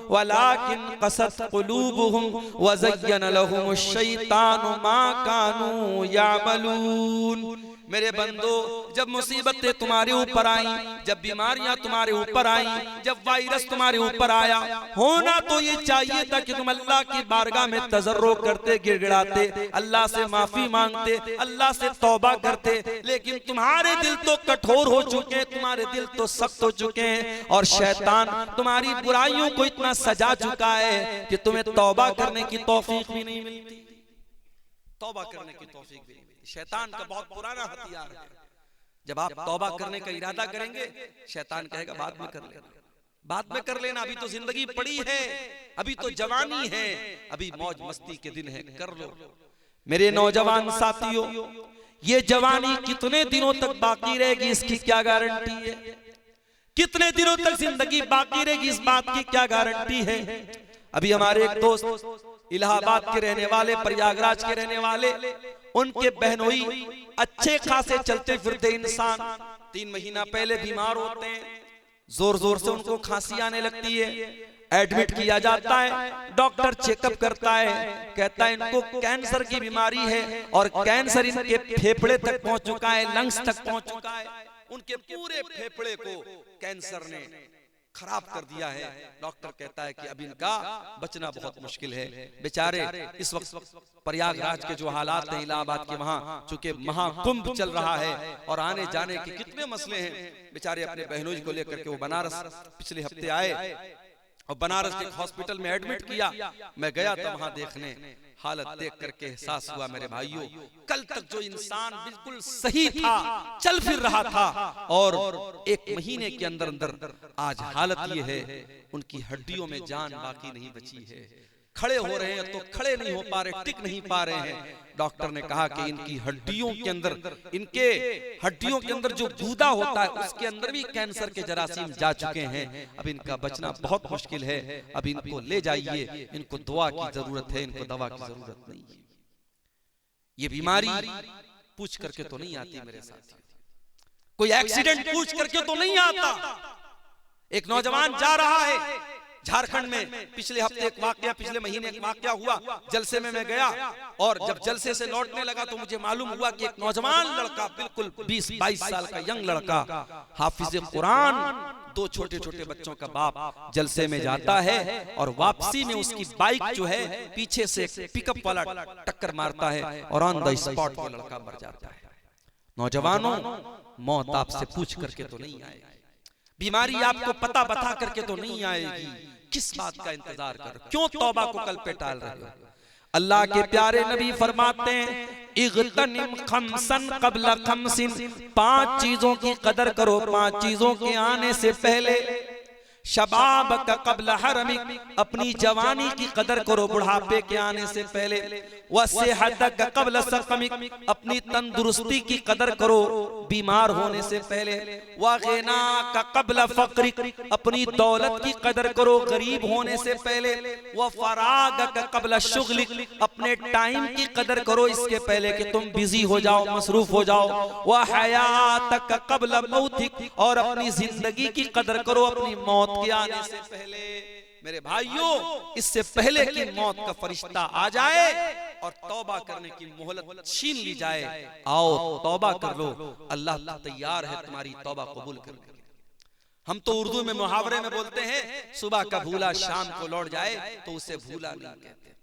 [SPEAKER 1] वलाकिन क़सत क़ुलूबुहुम व ज़य्यन लहुमुश शैतानु मा कानू यामलून। मेरे बंदो, जब मुसीबतें तुम्हारे ऊपर आई, जब बीमारियां तुम्हारे ऊपर आई, जब वायरस तुम्हारे ऊपर आया, होना तो ये चाहिए था कि तुम अल्लाह की बारगाह में तजर्रो करते, गिड़गिड़ाते, अल्लाह से माफी मांगते, अल्लाह से तौबा करते। लेकिन तुम्हारे दिल तो कठोर हो चुके हैं, तुम्हारे दिल तो सख्त हो चुके हैं और शैतान तुम्हारी बुराइयों को इतना सजा चुका है कि तुम्हें तौबा करने की तौफीक भी नहीं मिलती, तौबा करने की तौफीक भी नहीं मिलती। शैतान का बहुत पुराना हथियार है। जब आप तौबा करने का इरादा करेंगे, शैतान कहेगा बाद में कर लेना, बाद में कर लेना, अभी तो जिंदगी पड़ी है, अभी तो जवानी है, अभी मौज मस्ती के दिन है, कर लो। मेरे नौजवान साथियों, ये जवानी कितने दिनों तक बाकी रहेगी इसकी क्या गारंटी है? कितने दिनों तक जिंदगी बाकी रहेगी इस बात की क्या गारंटी है? अभी हमारे एक दोस्त इलाहाबाद के रहने वाले, प्रयागराज के रहने वाले, उनके बहनोई अच्छे खासे चलते फिरते इंसान 3 महीना पहले बीमार होते हैं, जोर जोर से उनको खांसी आने लगती है, एडमिट किया जाता है, डॉक्टर चेकअप करता है, कहता है इनको कैंसर की बीमारी है और कैंसर इनके फेफड़े तक पहुंच चुका है, लंग्स तक पहुंच चुका है, उनके पूरे फेफड़े को कैंसर ने खराब कर दिया है। डॉक्टर कहता है कि अब इनका बचना बहुत मुश्किल है। बेचारे इस वक्त प्रयागराज के जो हालात हैं, इलाहाबाद के, वहां चूंकि महाकुंभ चल रहा है और आने जाने के कितने मसले हैं, बेचारे अपने बहनोई को लेकर के वो बनारस पिछले हफ्ते आए और बनारस के हॉस्पिटल में एडमिट किया। मैं गया था वहां देखने, हालत देख करके एहसास हुआ मेरे भाइयों, कल तक जो इंसान बिल्कुल सही था, चल फिर रहा था, और 1 महीने के अंदर अंदर आज हालत ये है, उनकी हड्डियों में जान बाकी नहीं बची है। खड़े हो रहे हैं तो खड़े नहीं हो पा रहे, टिक नहीं पा रहे हैं। डॉक्टर ने कहा कि इनकी हड्डियों के अंदर, इनके हड्डियों के अंदर जो गूदा होता है उसके अंदर भी कैंसर के जरासीम जा चुके हैं, अब इनका बचना बहुत मुश्किल है, अब इनको ले जाइए, इनको दुआ की जरूरत है, इनको दवा की जरूरत नहीं है। ये बीमारी पूछ करके तो नहीं आती मेरे साथ, कोई एक्सीडेंट पूछ करके तो नहीं आता। एक नौजवान जा रहा है झारखंड में, पिछले हफ्ते एक वाकया, पिछले महीने एक वाकया हुआ, जलसे में मैं गया और जब जलसे से लौटने लगा तो मुझे मालूम हुआ कि एक नौजवान लड़का, बिल्कुल 20-22 साल का यंग लड़का, हाफिज कुरान, 2 छोटे छोटे बच्चों का बाप, जलसे में जाता है और वापसी में उसकी बाइक जो है पीछे से पिकअप वाला टक्कर मारता है और ऑन द स्पॉट वो लड़का मर जाता है। नौजवानों, मौत आपसे पूछ करके तो नहीं आएगी, बीमारी आपको पता बता करके तो नहीं आएगी, किस बात का इंतजार कर, क्यों तौबा को कल पे टाल रहे हो? अल्लाह के प्यारे नबी फरमाते हैं इग़तनिम खमसन क़ब्ल खमसिन, 5 चीजों की कदर करो 5 चीजों के आने से पहले। शबाब का क़ब्ल हरमिक, अपनी जवानी की कदर करो बुढ़ापे के आने से पहले। वसेहत का क़ब्ल सकमिक, अपनी तंदुरुस्ती की कदर करो बीमार होने से पहले। वग़िना का क़ब्ल फ़क़्रिक, अपनी दौलत की कदर करो गरीब होने से पहले। वफ़राग का क़ब्ल शुग़लिक, अपने टाइम की कदर करो इसके पहले कि तुम बिजी हो जाओ, मसरूफ हो जाओ। वहयात का क़ब्ल मौतिक, और अपनी जिंदगी की कदर करो अपनी मौत के आने से पहले। मेरे भाइयों, इससे पहले कि मौत का फरिश्ता आ जाए और तौबा करने की मोहलत छीन ली जाए, आओ तौबा कर लो, अल्लाह तैयार है तुम्हारी तौबा कबूल करने। हम तो उर्दू में मुहावरे में बोलते हैं सुबह का भूला शाम को लौट जाए, तो उसे भूला नहीं कहते।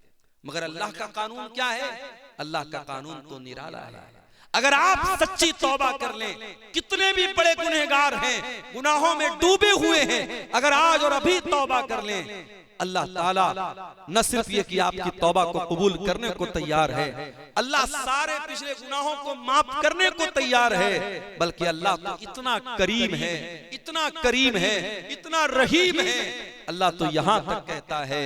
[SPEAKER 1] मगर अल्लाह का कानून क्या है? अल्लाह का कानून तो निराला है। अगर आप सच्ची तौबा कर लें, कितने भी बड़े गुनहगार हैं, गुनाहों में डूबे हुए हैं, अगर आज और अभी तौबा कर लें, अल्लाह ताला न सिर्फ ये कि आपकी तौबा को कबूल करने को तैयार है, अल्लाह सारे पिछले गुनाहों को माफ करने को तैयार है, बल्कि अल्लाह तो इतना करीम है, इतना करीम है, इतना रहीम है। अल्लाह तो यहां तक कहता है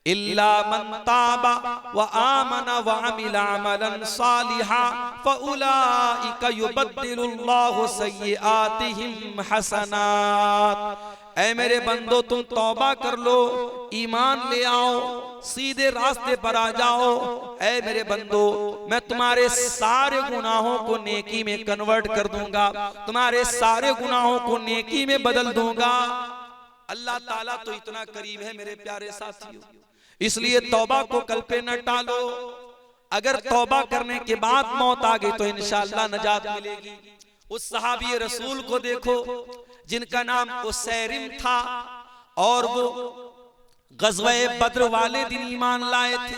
[SPEAKER 1] इल्ला मन ताबा व आमना व अमिला अमलन सालिहा फउलाइका युबद्दिलुल्लाहु सय्यिआतिहिम हसनात। ऐ मेरे बंदो, तुम तौबा कर लो, ईमान ले आओ, सीधे रास्ते पर आ जाओ। ऐ मेरे बंदो, मैं तुम्हारे सारे गुनाहों को नेकी में कन्वर्ट कर दूंगा, तुम्हारे सारे गुनाहों को नेकी में बदल दूंगा। अल्लाह ताला तो इतना करीम है मेरे प्यारे साथियों, इसलिए तौबा को कल पे न टालो। अगर तौबा करने के बाद मौत आ गई तो इंशाअल्लाह नजात मिलेगी। उस सहाबी रसूल को देखो जिनका नाम उसैरिम था, और वो गज़वे बद्र वाले दिन ईमान लाए थे।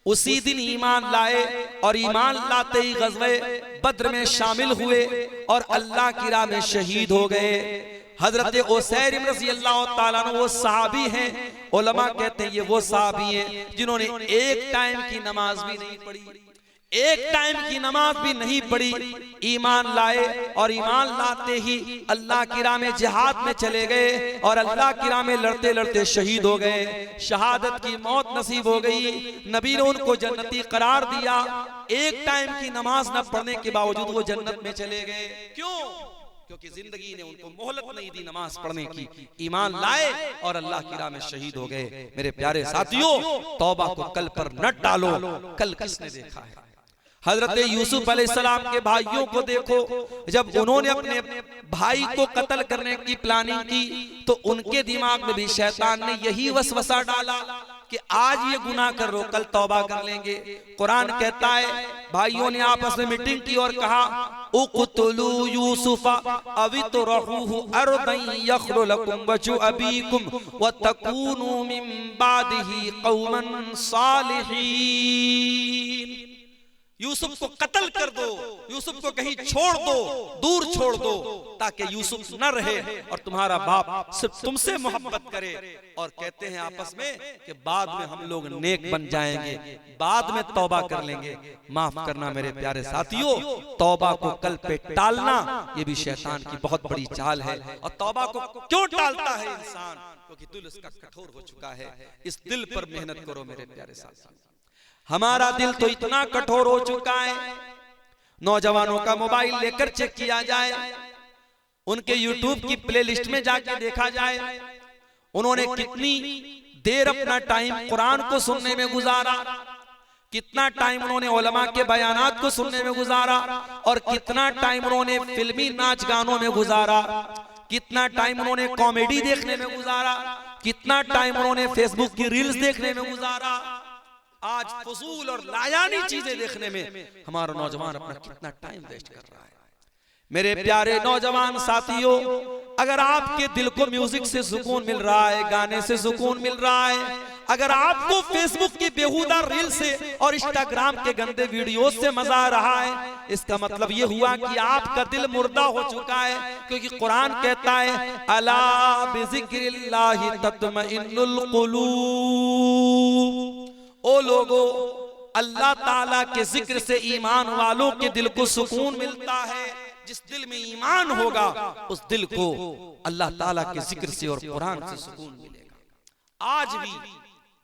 [SPEAKER 1] उसी दिन ईमान लाए और ईमान लाते ही गज़वे बद्र में शामिल हुए और अल्लाह की राह में शहीद हो गए। हजरत उसैरिम रज़ी अल्लाह ताला अन्हु वो सहाबी हैं, उलमा कहते हैं ये वो सहाबी हैं जिन्होंने एक टाइम की नमाज भी नहीं पढ़ी, एक टाइम की नमाज भी नहीं पढ़ी, ईमान लाए और ईमान लाते ही अल्लाह की राह में जिहाद में चले गए और अल्लाह की राह में लड़ते लड़ते शहीद हो गए। शहादत की मौत नसीब हो गई। नबी ने उनको जन्नती करार दिया। एक टाइम की नमाज न पढ़ने के बावजूद वो जन्नत में चले गए। क्यों? क्योंकि जिंदगी ने उनको मोहलत नहीं दी नमाज पढ़ने की, ईमान लाए और अल्लाह की राह में शहीद हो गए। मेरे प्यारे साथियों, तौबा को कल पर न टालो। कल किसने देखा है? हजरत यूसुफ अलैहिस्सलाम के भाइयों को देखो, जब उन्होंने अपने भाई को कत्ल करने की प्लानिंग की तो उनके दिमाग में भी शैतान ने यही वसवसा डाला कि आज ये गुनाह कर लो, कल तौबा कर लेंगे। कुरान कहता है भाइयों ने आपस में मीटिंग की और कहा उक़्तुलू यूसुफा अवितरहूहु अर्दन यख्लु लकुम वजहु अबीकुम व तकूनू मिन बादिही कौमन सालिहीन। यूसुफ को कत्ल कर दो, यूसुफ को कहीं छोड़ दो, दूर छोड़ दो, ताकि यूसुफ न रहे और तुम्हारा बाप सिर्फ तुमसे मोहब्बत करे। और कहते हैं आपस में कि बाद में हम लोग नेक बन जाएंगे, बाद में तौबा कर लेंगे। माफ करना मेरे प्यारे साथियों, तौबा को कल पे टालना ये भी शैतान की बहुत बड़ी चाल है। और तौबा को क्यों टालता है इंसान? क्योंकि दिल उसका कठोर हो चुका है। इस दिल पर मेहनत करो मेरे प्यारे साथियों। हमारा दिल तो इतना कठोर हो चुका है, नौजवानों का मोबाइल लेकर चेक किया जाए, उनके यूट्यूब की प्लेलिस्ट में जाके देखा जाए, उन्होंने कितनी देर अपना टाइम कुरान को सुनने में गुजारा, कितना टाइम उन्होंने उलमा के बयानात को सुनने में गुजारा, और कितना टाइम उन्होंने फिल्मी नाच गानों में गुजारा, कितना टाइम उन्होंने कॉमेडी देखने में गुजारा, कितना टाइम उन्होंने फेसबुक की रील्स देखने में गुजारा। आज फजूल और लायानी चीजें देखने में हमारा नौजवान अपना कितना टाइम वेस्ट कर रहा है। मेरे प्यारे नौजवान साथियों, अगर आपके दिल को म्यूजिक से सुकून मिल रहा है, गाने से सुकून मिल रहा है, अगर आपको फेसबुक की बेहुदा रील से और इंस्टाग्राम के गंदे वीडियो से मजा आ रहा है, इसका मतलब ये हुआ कि आपका दिल मुर्दा हो चुका है। क्योंकि कुरान कहता है अला बिज़िक्रिल्लाहि तत्मइन्नुल कुलूब, ओ लोगों, अल्लाह ताला के जिक्र से ईमान वालों के दिल को सुकून मिलता है। जिस दिल में ईमान होगा उस दिल को अल्लाह ताला के जिक्र से और कुरान से सुकून मिलेगा। आज भी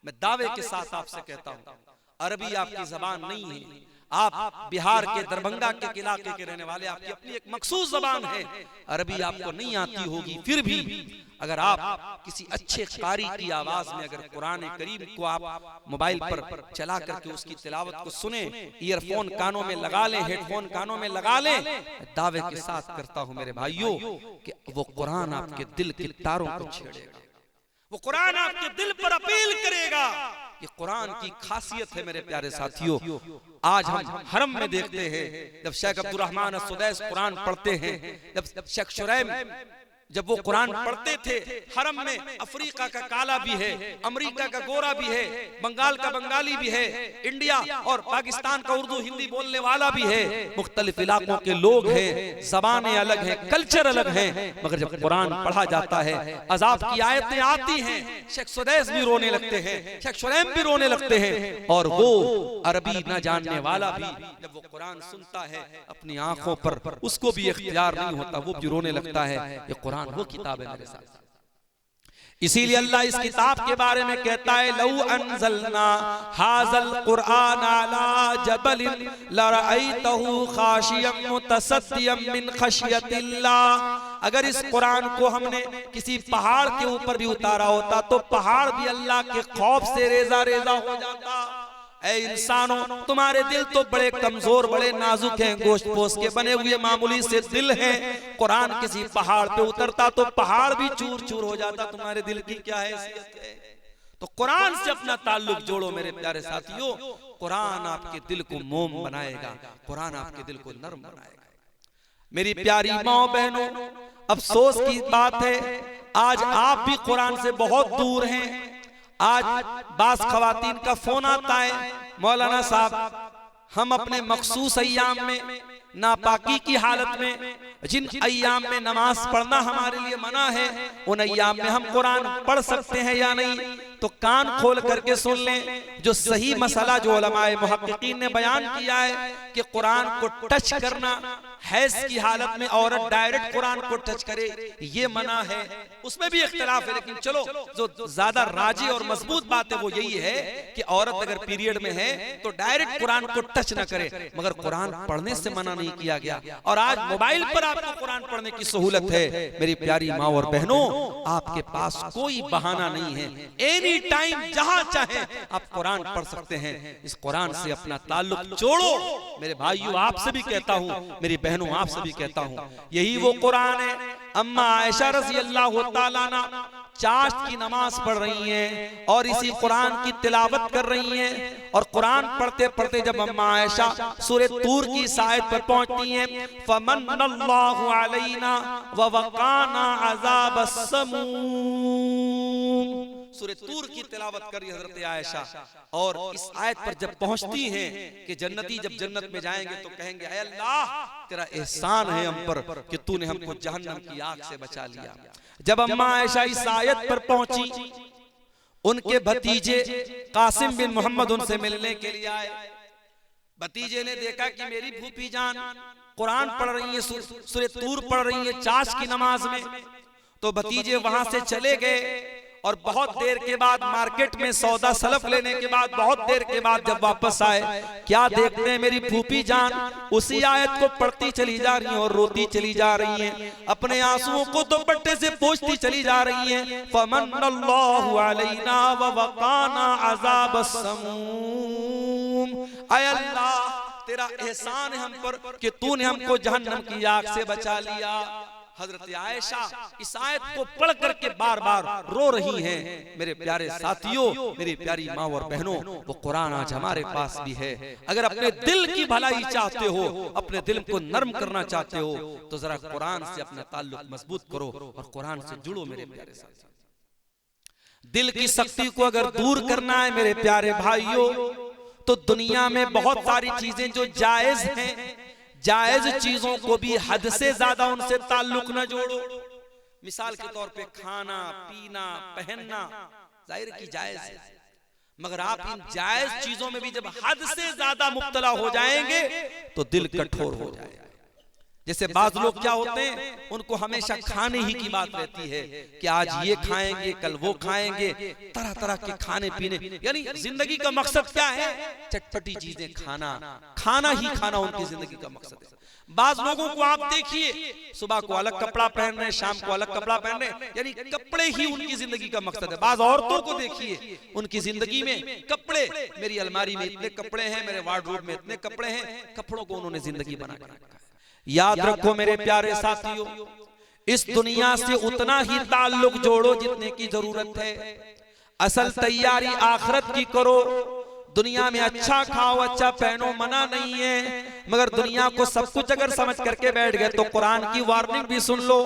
[SPEAKER 1] मैं दावे के साथ आपसे कहता हूं, अरबी आपकी जबान नहीं है, आप बिहार के दरभंगा के इलाके के रहने वाले, आपकी अपनी एक मखसूस जबान है, अरबी आपको नहीं आती होगी, फिर भी अगर आप किसी अच्छे कारी की आवाज में अगर कुरान करीम को आप मोबाइल पर चला करके उसकी तिलावत को सुने, ईयरफोन कानों में लगा लें, हेडफोन कानों में लगा लें, दावे के साथ करता हूं मेरे भाइयों कि वो कुरान आपके दिल के तारों को छेड़ेगा, वो कुरान आपके दिल पर अपील करेगा। ये कुरान की खासियत है मेरे प्यारे साथियों। आज हम हरम में देखते हैं जब शेख अब्दुल रहमान सुदैस कुरान पढ़ते हैं, जब शेख शुरैम जब वो कुरान पढ़ते थे, हरम में अफ्रीका का काला भी है, अमेरिका का गोरा भी है, बंगाल का बंगाली भी है, इंडिया और पाकिस्तान का उर्दू हिंदी बोलने वाला भी है, मुख्तलिफ इलाकों के लोग हैं, जबानें अलग हैं, कल्चर अलग हैं, मगर जब कुरान पढ़ा जाता है, अजाब की आयतें आती हैं, शेख सुदैस भी रोने लगते हैं, शेख शुरैम भी रोने लगते हैं, और वो अरबी न जानने वाला भी जब वो कुरान सुनता है अपनी आंखों पर उसको भी इख्तियार नहीं होता, वो भी रोने लगता है। ये कुरान वो किताब है मेरे साथ। इसीलिए अल्लाह इस किताब के बारे में कहता है, लौ अनज़लना हाज़ल कुरआन अला जबलिन लरअयतहु खाशियम मुतसद्दियम मिन खशियतिल्लाह। अगर इस कुरान को हमने किसी पहाड़ के ऊपर भी उतारा होता तो पहाड़ भी अल्लाह के खौफ से रेजा रेजा हो जाता। ऐ इंसानों, तुम्हारे दिल तो बड़े कमजोर, बड़े नाजुक हैं, गोश्त पोस्ट के बने हुए मामूली से दिल हैं। कुरान किसी पहाड़ पे उतरता तो पहाड़ भी चूर चूर हो जाता। तुम्हारे दिल की क्या हैसियत है? तो कुरान से अपना ताल्लुक जोड़ो मेरे प्यारे साथियों। कुरान आपके दिल को मोम बनाएगा, कुरान आपके दिल को नरम बनाएगा। मेरी प्यारी माओ बहनों, अफसोस की बात है आज आप भी कुरान से बहुत दूर हैं। आज बास खवातीन का फोन आता है, मौलाना साहब हम अपने मखसूस अय्याम में नापाकी की हालत में, जिन अय्याम में नमाज पढ़ना हमारे लिए मना है, उन अय्याम में हम कुरान पढ़ सकते हैं या नहीं? तो कान खोल करके सुन लें, जो सही मसला जो उलमाए मुहक्किकीन ने बयान किया है कि कुरान को टच करना, हैज की हालत में औरत डायरेक्ट कुरान को टच करे ये मना है, उसमें भी इख्तिलाफ है। लेकिन चलो जो ज्यादा राजी और मजबूत बात है वो यही है कि औरत अगर पीरियड में है तो डायरेक्ट कुरान को टच न करे, मगर कुरान पढ़ने से मना नहीं किया गया। और आज मोबाइल पर आपको कुरान पढ़ने की सहूलत है। मेरी प्यारी माँ और बहनों, आपके पास कोई बहाना नहीं है, एनी टाइम जहां चाहे आप कुरान पढ़ सकते हैं। इस कुरान से अपना ताल्लुक जोड़ो। मेरे भाइयों आपसे भी कहता हूं, मेरी बहनों आपसे भी कहता हूं, यही वो कुरान है। अम्मा आयशा रज़ी अल्लाह तआला अन्हा चाश्त की नमाज पढ़ रही हैं और इसी कुरान की तिलावत कर रही हैं। और कुरान पढ़ते पढ़ते जब अम्मा आयशा सूरह तूर की इस आयत पर पहुंचती हैं, फमन्नल्लाहु अलैना व वक़ाना अज़ाबस समूम, सूरह तूर की तिलावत करी हजरत आयशा। और इस आयत पर जब पहुंचती हैं कि जन्नती जब जन्नत में जाएंगे तो कहेंगे, ऐ अल्लाह तेरा एहसान है हम पर कि तूने हमको जहन्नम की आग से बचा लिया। जब अम्मा आयशा इस आयत पर पहुंची, उनके भतीजे कासिम बिन मोहम्मद उनसे मिलने के लिए आए। भतीजे ने देखा कि मेरी फूफी जान कुरान पढ़ रही है, सूरह तूर पढ़ रही है चाश की नमाज में। तो भतीजे वहां से चले गए और बहुत देर के बाद मार्केट में सौदा सलफ लेने के बाद बहुत देर के बाद जब वापस आए, क्या देखते हैं मेरी फूफी जान उसी आयत को पढ़ती चली जा रही हैं और रोती चली जा रही हैं, अपने आंसुओं को दुपट्टे से पोंछती चली जा रही हैं। फमन्नल्लाहु अलैना व वक़ाना अज़ाबस समूम, ऐ अल्लाह तेरा एहसान है हम पर कि तूने हमको जहन्नम की आग से बचा लिया। हजरत आयशा इस आयत को पढ़ करके बार बार रो रही हैं। मेरे प्यारे साथियों, मेरी प्यारी माँ और बहनों, वो कुरान आज हमारे पास भी है। अगर अपने दिल की भलाई चाहते हो, अपने दिल को नरम करना चाहते हो, तो जरा कुरान से अपना ताल्लुक मजबूत करो और कुरान से जुड़ो। मेरे प्यारे साथियों, दिल की शक्ति को अगर दूर करना है मेरे प्यारे भाइयों, तो दुनिया में बहुत सारी चीजें जो जायज हैं, जायज चीजों को भी हद से ज्यादा उनसे ताल्लुक न जोड़ो। मिसाल के तौर पे खाना पीना पहनना जाहिर की जायज है, मगर आप इन जायज चीजों में भी जब हद से ज्यादा मुब्तला हो जाएंगे तो दिल कठोर हो जाएगा। जैसे बाज लोग क्या होते हैं, उनको हमेशा खाने ही की बात रहती है कि आज ये खाएंगे कल वो खाएंगे, तरह तरह के खाने पीने, यानी जिंदगी का मकसद क्या है, चटपटी चीजें खाना, खाना ही खाना उनकी जिंदगी का मकसद है। बाज लोगों को आप देखिए, सुबह को अलग कपड़ा पहन रहे हैं, शाम को अलग कपड़ा पहन रहे हैं, यानी कपड़े ही उनकी जिंदगी का मकसद है। बाज औरतों को देखिए, उनकी जिंदगी में कपड़े, मेरी अलमारी में इतने कपड़े हैं, मेरे वार्डरोब में इतने कपड़े हैं, कपड़ों को उन्होंने जिंदगी बना के रखा है। याद रखो मेरे प्यारे साथियों, इस दुनिया से उतना ही ताल्लुक जोड़ो जितने की जरूरत है। असल तैयारी आखिरत की करो। दुनिया में अच्छा खाओ अच्छा पहनो, मना नहीं है, मगर दुनिया को सब कुछ अगर समझ करके बैठ गए तो कुरान की वार्निंग भी सुन लो,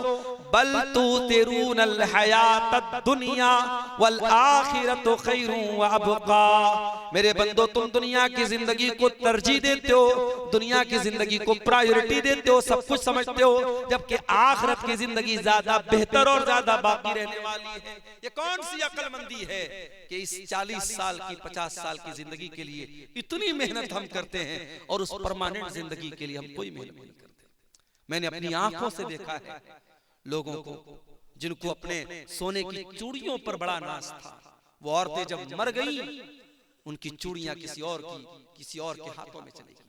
[SPEAKER 1] बल तू तेरूनल हयात दुनिया वल आखिरतु खैरुन व अबका। मेरे बंदो, तुम दुनिया की जिंदगी को तरजीह देते हो, दुनिया की जिंदगी को प्रायोरिटी देते हो, सब कुछ समझते हो, जबकि आखिरत की जिंदगी ज्यादा बेहतर और ज्यादा बाकी रहने वाली है। ये कौन सी अक्लमंदी है कि इस 40 साल की 50 साल की जिंदगी के लिए इतनी मेहनत हम करते हैं और उस परमानेंट जिंदगी के लिए हम कोई मेहनत नहीं करते। मैंने अपनी आंखों से देखा है लोगों को जिनको अपने सोने की चूड़ियों पर बड़ा नाज था, वो औरतें जब मर गई उनकी चूड़ियां किसी और के हाथों में चली गई।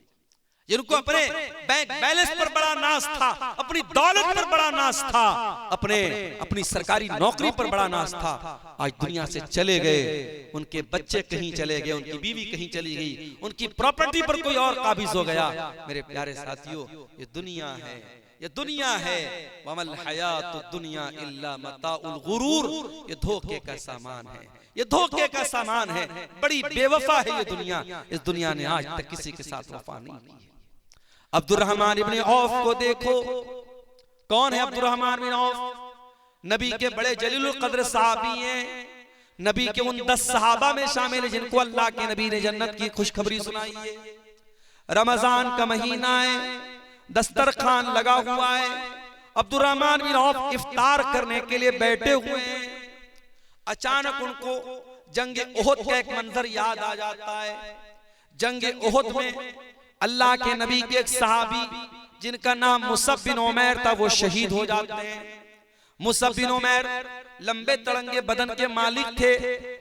[SPEAKER 1] जिनको अपने बैंक बैलेंस पर बड़ा नाज था, अपनी दौलत पर बड़ा नाज था, अपनी सरकारी नौकरी पर बड़ा नाज था, आज दुनिया से चले गए। उनके बच्चे कहीं चले गए, उनकी बीवी कहीं चली गई, उनकी प्रॉपर्टी पर कोई और काबिज हो गया। मेरे प्यारे साथियों, ये दुनिया है, ये दुनिया है। वमल हयातुद दुनिया इल्ला मताउल गुरूर, ये धोखे का सामान है, ये धोखे का सामान है। बड़ी बेवफा है ये दुनिया। इस दुनिया ने आज तक किसी के साथ वफा नहीं की है। अब्दुर्रहमान इब्ने औफ को देखो, कौन है अब्दुर्रहमान इब्ने औफ? नबी के बड़े जलीलुल कद्र सहाबी हैं। नबी के उन 10 सहाबा में शामिल है जिनको अल्लाह के नबी ने जन्नत की खुशखबरी सुनाई है। रमजान का महीना है, दस्तरखान लगा हुआ है, अब्दुर्रहमान बिन औफ इफ्तार करने के लिए बैठे हुए हैं। अचानक उनको जंग उहद का एक मंजर याद आ जाता है। जंग उहद में अल्लाह के नबी के एक सहाबी जिनका नाम मुसअब बिन उमैर था, वो शहीद हो जाते हैं। मुसअब बिन उमैर लंबे तड़ंगे बदन के मालिक थे।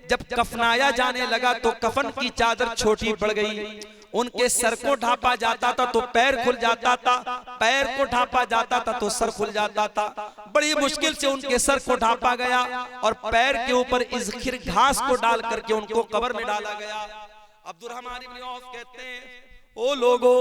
[SPEAKER 1] जब कफनाया जाने लगा तो कफन की चादर छोटी पड़ गई। उनके सर को ढांपा जाता था तो पैर खुल जाता था, पैर को ढांपा जाता था तो सर खुल जाता था। बड़ी मुश्किल से उनके सर को ढांपा गया और पैर के ऊपर इज़खिर घास को डाल करके उनको कब्र में डाला गया। अब्दुर्रहमान इब्ने औफ कहते हैं, ओ लोगो,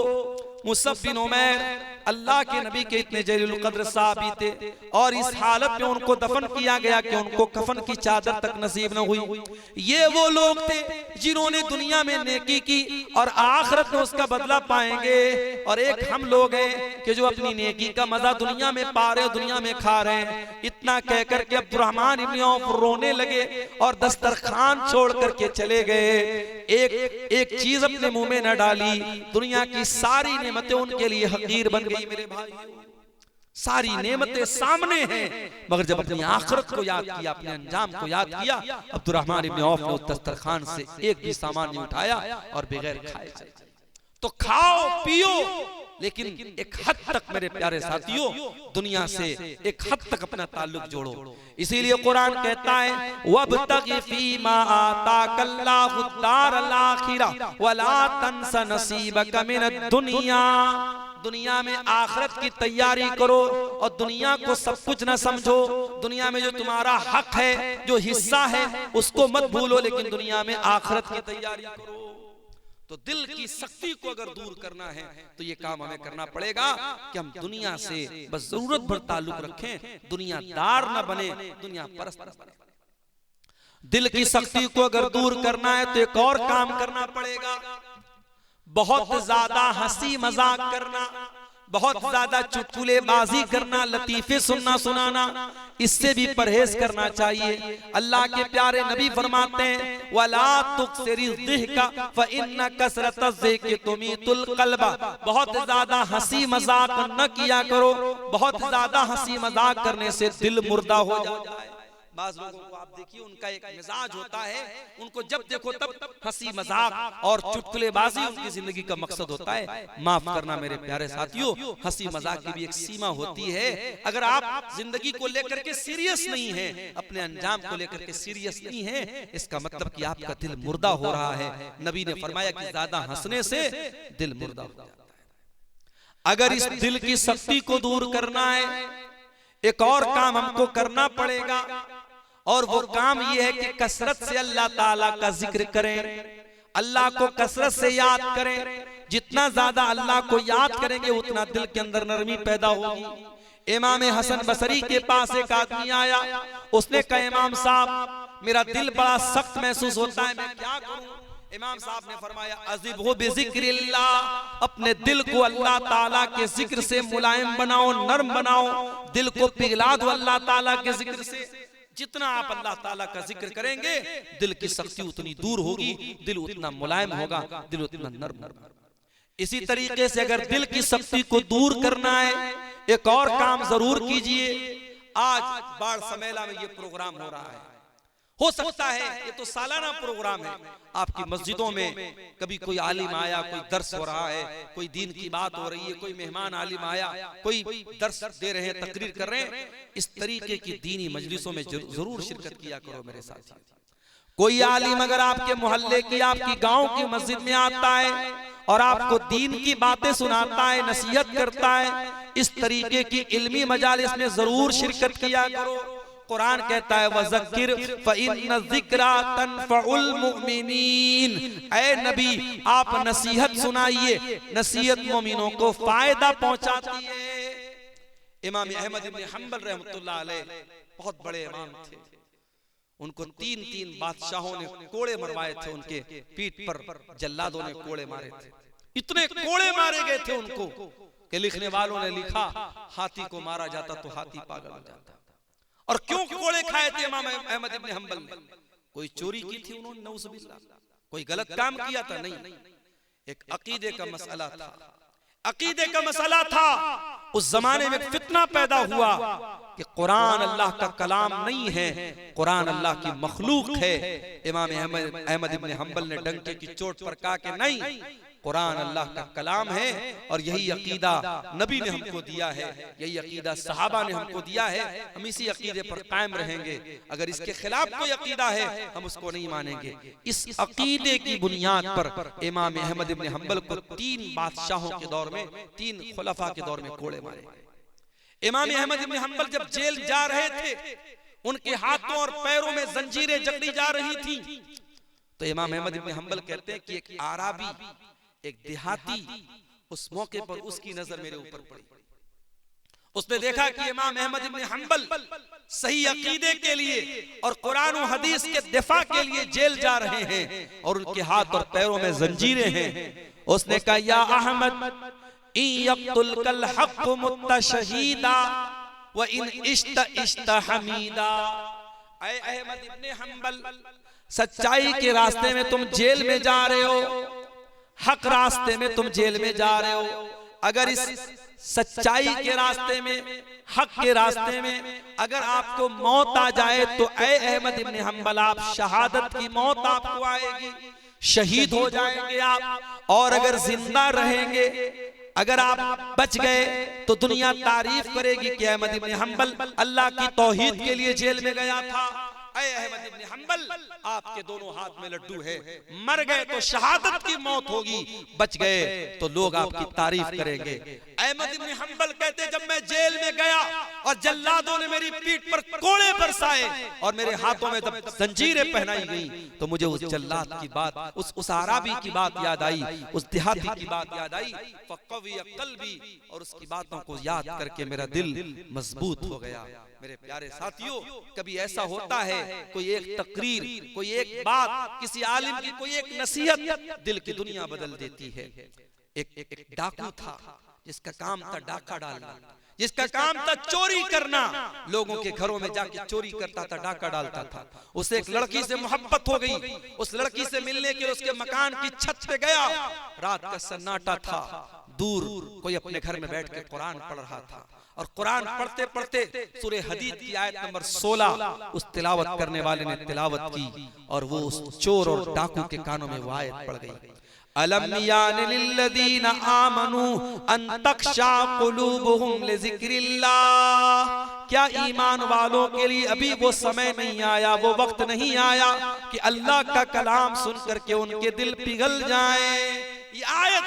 [SPEAKER 1] मुसअब बिन उमैर अल्लाह के नबी के इतने जलीलुल कद्र सहाबी थे और इस हालत में उनको दफन किया गया कि उनको कफन की चादर तक नसीब न हुई। ये वो लोग थे जिन्होंने दुनिया में नेकी की और आखिरत में उसका बदला पाएंगे, और एक हम लोग हैं कि जो अपनी नेकी का मजा दुनिया में पा रहे, दुनिया में खा रहे हैं। इतना कहकर के अब्दुर्रहमान इब्ने औफ रोने लगे और दस्तरखान छोड़ करके चले गए। एक चीज अपने मुंह में न डाली, दुनिया की सारी नेमतें उनके लिए हकीर बन गई। मेरे भाई, सारी नेमतें सामने हैं, मगर जब अपनी आखिरत को याद किया, अपने अंजाम को याद किया, अब्दुर्रहमान इब्ने औफ ने दस्तरखान से एक भी सामान नहीं उठाया और बगैर खाए चले। तो खाओ पियो, लेकिन एक हद तक मेरे प्यारे साथियों दुनिया से एक हद तक अपना ताल्लुक जोड़ो। इसीलिए कुरान कहता है, वब्तगी फीमा आताकल्लाहु दारल आखिरा वला तंस नसीबक मिनद दुनिया। दुनिया में आखिरत की तैयारी करो और दुनिया को सब कुछ न समझो। दुनिया में जो तुम्हारा हक है, जो हिस्सा है, उसको मत भूलो, लेकिन दुनिया में आखिरत की तैयारी करो। तो दिल की सख्ती को अगर दूर करना है तो ये काम हमें करना पड़ेगा कि हम दुनिया से बस जरूरत भर ताल्लुक रखें, दुनियादार न बने, दुनिया परस्त न बने। दिल की सख्ती को अगर दूर करना है तो एक और काम करना पड़ेगा, बहुत ज्यादा हंसी मजाक करना, बहुत ज्यादा चुटकुलेबाजी करना, लतीफे सुनना सुनाना, इससे भी परहेज करना चाहिए। अल्लाह के प्यारे नबी फरमाते हैं, वला तुक्सिरि ज़िहका फ़इन्न कसरतज़ ज़िक्रि तुमीतुल क़ल्बा। बहुत ज्यादा हंसी मजाक न किया करो, बहुत ज्यादा हंसी मजाक करने से दिल मुर्दा हो जाता है, बाज़ लोगों को आप देखिए उनका एक मिजाज होता है, उनको जब देखो तब हंसी मजाक और चुटकुलेबाजी उनकी जिंदगी का मकसद होता है। माफ करना मेरे प्यारे साथियों, हंसी मजाक की भी एक सीमा होती है। अगर आप जिंदगी को लेकर के सीरियस नहीं है, अपने अंजाम को लेकर के सीरियस नहीं है, इसका मतलब कि आपका दिल मुर्दा हो रहा है। नबी ने फरमाया कि ज्यादा हंसने से दिल मुर्दा हो जाता है। अगर इस दिल की सख्ती को दूर करना है, एक और काम हमको करना पड़ेगा, और वो काम ये है कि कसरत से अल्लाह ताला का जिक्र करें, अल्लाह को कसरत से याद करें। जितना ज्यादा अल्लाह को याद करेंगे उतना दिल के अंदर नरमी पैदा होगी। इमाम हसन बसरी के पास एक आदमी आया, उसने कहा इमाम साहब मेरा दिल बड़ा सख्त महसूस होता है, मैं क्या करूं? इमाम साहब ने फरमाया अज़िबहु बिज़िक्रिल्लाह, अपने दिल को अल्लाह ताला के जिक्र से मुलायम बनाओ, नरम बनाओ, दिल को पिघला दो अल्लाह ताला के जिक्र से। जितना आप अल्लाह ताला का जिक्र करेंगे दिल की सख्ती उतनी दूर होगी, दिल उतना मुलायम होगा, दिल उतना नरम होगा। इसी तरीके से अगर दिल की सख्ती को दूर करना है, एक और काम जरूर कीजिए। आज बाढ़ समेला में ये प्रोग्राम हो रहा है, हो सकता है ये तो सालाना प्रोग्राम है, आपकी मस्जिदों में कभी कोई आलिम आया, कोई दर्स हो रहा है, कोई दीन की बात हो रही है, कोई मेहमान आलिम आया, कोई दर्स दे रहे हैं, तकरीर कर रहे हैं। इस तरीके की दीनी मजलिसों में जरूर शिरकत किया करो मेरे साथी। कोई आलिम अगर आपके मोहल्ले की, आपकी गांव की मस्जिद में आता है और आपको दीन की बातें सुनाता है, नसीहत करता है, इस तरीके की इल्मी मजालिस में जरूर शिरकत किया करो। कुरान कहता है वज़क्किर फ़इन्न ज़िक्रा तनफ़उल मुमिनीन, ऐ नबी आप नसीहत सुनाइए, नसीहत मोमिनों को फायदा पहुंचाती है। इमाम अहमद इब्न हंबल रहमतुल्लाह अलैह बहुत बड़े इमाम थे, उनको 3 बादशाहों ने कोड़े मरवाए थे, उनके पीठ पर जल्लादों ने कोड़े मारे थे, इतने कोड़े मारे गए थे उनको कि लिखने वालों ने लिखा हाथी को मारा जाता तो हाथी पागल हो जाता। और क्यों कोड़े खाए थे इमाम अहमद इब्न हंबल ने? कोई चोरी की थी उन्होंने, नऊज़ुबिल्लाह, कोई गलत काम किया था? नहीं, एक अकीदे का मसला था, अकीदे का मसला था। उस जमाने में फितना पैदा हुआ कि कुरान अल्लाह का कलाम नहीं है, कुरान अल्लाह की मखलूक है। इमाम अहमद इब्न हंबल ने डंके की चोट पर कहा कि नहीं, कुरान अल्लाह का कलाम है और यही अकीदा नबी ने हमको दिया है, यही अकीदा सहाबा ने हमको दिया है, हम इसी अकीदे पर कायम रहेंगे। अगर इसके खिलाफ कोई अकीदा है हम उसको नहीं मानेंगे। इस अकीदे की बुनियाद पर इमाम अहमद इब्न हंबल को 3 बादशाहों के दौर में, 3 खुलफा के दौर में कोड़े मारे। इमाम अहमद इब्न हंबल जब जेल जा रहे थे, उनके हाथों और पैरों में जंजीरें जकड़ी जा रही थी, तो इमाम अहमद इब्न हंबल कहते हैं कि एक आराबी, एक देहाती, उस मौके पर उसकी नजर मेरे ऊपर पड़ी। उसने देखा कि इमाम अहमद इब्न हंबल सही अकीदे के लिए और कुरान और हदीस के दिफा के लिए जेल जा रहे हैं और उनके हाथ और पैरों में जंजीरें हैं। उसने कहा या अहमद यक़्तुल कल हक़्क़ु मुत्ता शहीदा व इन इश्त हमीदा। ऐ अहमद इब्न हंबल, सच्चाई के रास्ते में तुम जेल में जा रहे हो, हक रास्ते में तुम जेल में जा रहे हो। अगर इस सच्चाई के रास्ते में, हक के रास्ते में अगर आपको मौत आ जाए तो ऐ अहमद इब्न हंबल आप शहादत की मौत आपको आएगी, शहीद हो जाएंगे आप। और अगर जिंदा रहेंगे, अगर आप बच गए तो दुनिया तारीफ करेगी कि अहमद इब्न हंबल अल्लाह की तौहीद के लिए जेल में गया था। ऐ अहमद इब्न हंबल आपके दोनों हाथ में लड्डू है, मर गए तो शहादत की मौत होगी, बच गए तो लोग आपकी तारीफ करेंगे। अहमद इब्न हंबल कहते जब मैं जेल में गया और जल्लादों ने मेरी पीठ पर कोड़े बरसाए और मेरे हाथों में जब जंजीरें पहनाई गई तो मुझे उस जल्लाद की बात, उस आराबी की बात याद आई, उस देहाती की बात याद आई। फ़क़विय क़ल्बी, और उसकी बातों को याद करके मेरा दिल मजबूत हो गया। मेरे प्यारे साथियों, कभी ऐसा होता है कोई एक तकरीर, कोई एक बात, किसी आलिम की कोई एक नसीहत दिल की दुनिया बदल देती है। एक डाकू था जिसका काम था डाका डालना, जिसका काम था चोरी करना, लोगों के घरों में जाके चोरी करता था, डाका डालता था। उसे एक लड़की से मोहब्बत हो गई, उस लड़की से मिलने के लिए उसके मकान की छत पे गया। रात का सन्नाटा था, दूर कोई अपने घर में बैठ के कुरान पढ़ रहा था। और कुरान पढ़ते पढ़ते सूरह हदीद की आयत नंबर 16 उस तिलावत करने वाले ने तिलावत की और वो उस चोर और डाकू के कानों में वो आयत पड़ गई। अलम यान लिल्लदीना आमनू अन तख्शा कुलूबुहुम लिज़िक्रिल्लाह, क्या ईमान वालों के लिए अभी वो समय नहीं आया, वो वक्त नहीं आया कि अल्लाह का कलाम सुन करके उनके दिल पिघल जाए। ये आयत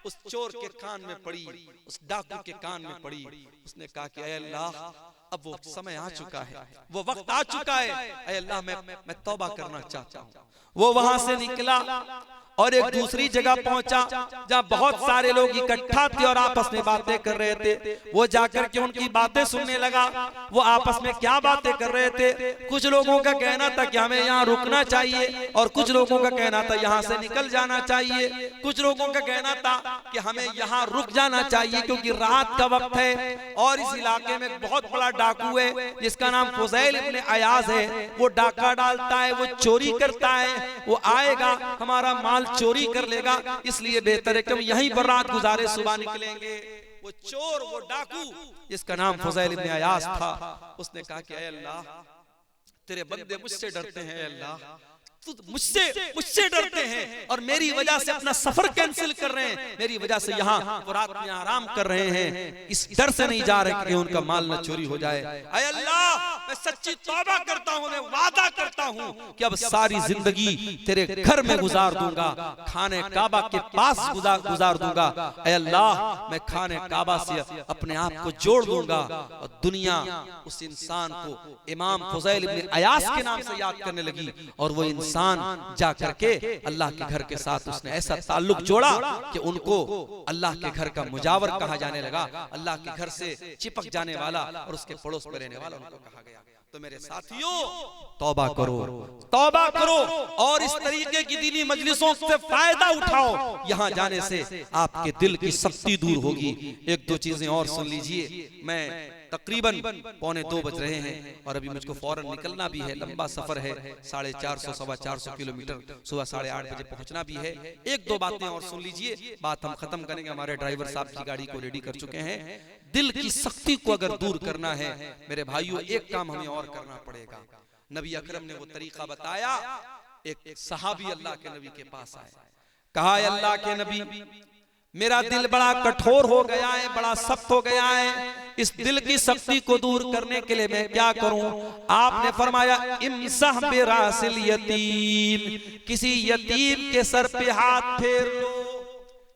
[SPEAKER 1] उस चोर के कान में पड़ी, उस डाकू के कान में पड़ी। उसने कहा कि ऐ अल्लाह, अब वो समय आ चुका है, वो वक्त आ चुका है, ऐ अल्लाह मैं तौबा करना चाहता हूँ। वो वहां से निकला और एक दूसरी जगह पहुंचा जहां बहुत सारे लोग इकट्ठा थे और आपस में बातें कर रहे थे। वो जाकर के उनकी बातें सुनने लगा। वो आपस में क्या बातें कर रहे थे? कुछ लोगों का कहना था कि हमें यहाँ रुकना चाहिए और कुछ लोगों का कहना था यहाँ से निकल जाना चाहिए। कुछ लोगों का कहना था कि हमें यहाँ रुक जाना चाहिए क्योंकि रात का वक्त है और इस इलाके में बहुत बड़ा डाकू है जिसका नाम फुज़ैल इब्न अयाज़ है। वो डाका डालता है, वो चोरी करता है, वो आएगा हमारा माल चोरी कर लेगा, इसलिए बेहतर है कि हम यहीं पर रात गुजारे, सुबह निकलेंगे। वो चोर, वो डाकू जिसका नाम फुज़ैल इब्न अयाज़ था, उसने कहा कि ऐ अल्लाह, तेरे बंदे मुझसे डरते हैं, ऐ अल्लाह मुझसे डरते हैं और मेरी वजह से अपना सफर कैंसिल कर रहे हैं, मेरी वजह से यहाँ रात में आराम कर रहे हैं, इस डर से नहीं जा रहे कि उनका माल न चोरी हो जाए। ऐ अल्लाह, मैं सच्ची तौबा करता हूँ, मैं वादा करता हूँ कि अब सारी जिंदगी तेरे घर में गुजार दूंगा, खाने काबा के पास गुजार दूंगा। ऐ अल्लाह, मैं खाने काबा से अपने आप को जोड़ दूंगा। और दुनिया उस इंसान को इमाम फुज़ैल इब्न अयाज़ के नाम से याद करने लगी और वो इंसान जा करके अल्लाह के घर के साथ उसने ऐसा ताल्लुक जोड़ा कि उनको अल्लाह के घर का मुजावर कहा जाने लगा, अल्लाह के घर से चिपक जाने वाला और उसके पड़ोस में रहने वाला उनको कहा गया। तो मेरे साथियों, तौबा करो, तौबा करो और इस तरीके की दीनी मजलिसों से फायदा उठाओ। यहाँ जाने से आपके दिल की सख्ती दूर होगी। एक दो चीजें और सुन लीजिए। मैं तकरीबन 1:45 बज रहे हैं और अभी मुझको फौरन निकलना भी है, लंबा सफर है, 450 सवा 400 किलोमीटर, सुबह 8:30 बजे पहुंचना भी है। एक दो बातें और सुन लीजिए, बात हम खत्म करेंगे। हमारे ड्राइवर साहब की गाड़ी को रेडी कर चुके हैं। दिल की सख्ती को अगर दूर करना है मेरे भाइयों, एक काम हमें और करना पड़ेगा। नबी अकरम ने वो तरीका बताया। एक सहाबी अल्लाह के नबी के पास आए, कहा अल्लाह के नबी, मेरा दिल बड़ा कठोर हो गया है, बड़ा सख्त हो गया है, इस दिल की सख्ती को दूर करने के लिए मैं क्या करूं? आपने फरमाया इमसह बिरासिल यतीम, किसी यतीम के सर पे हाथ फेर लो,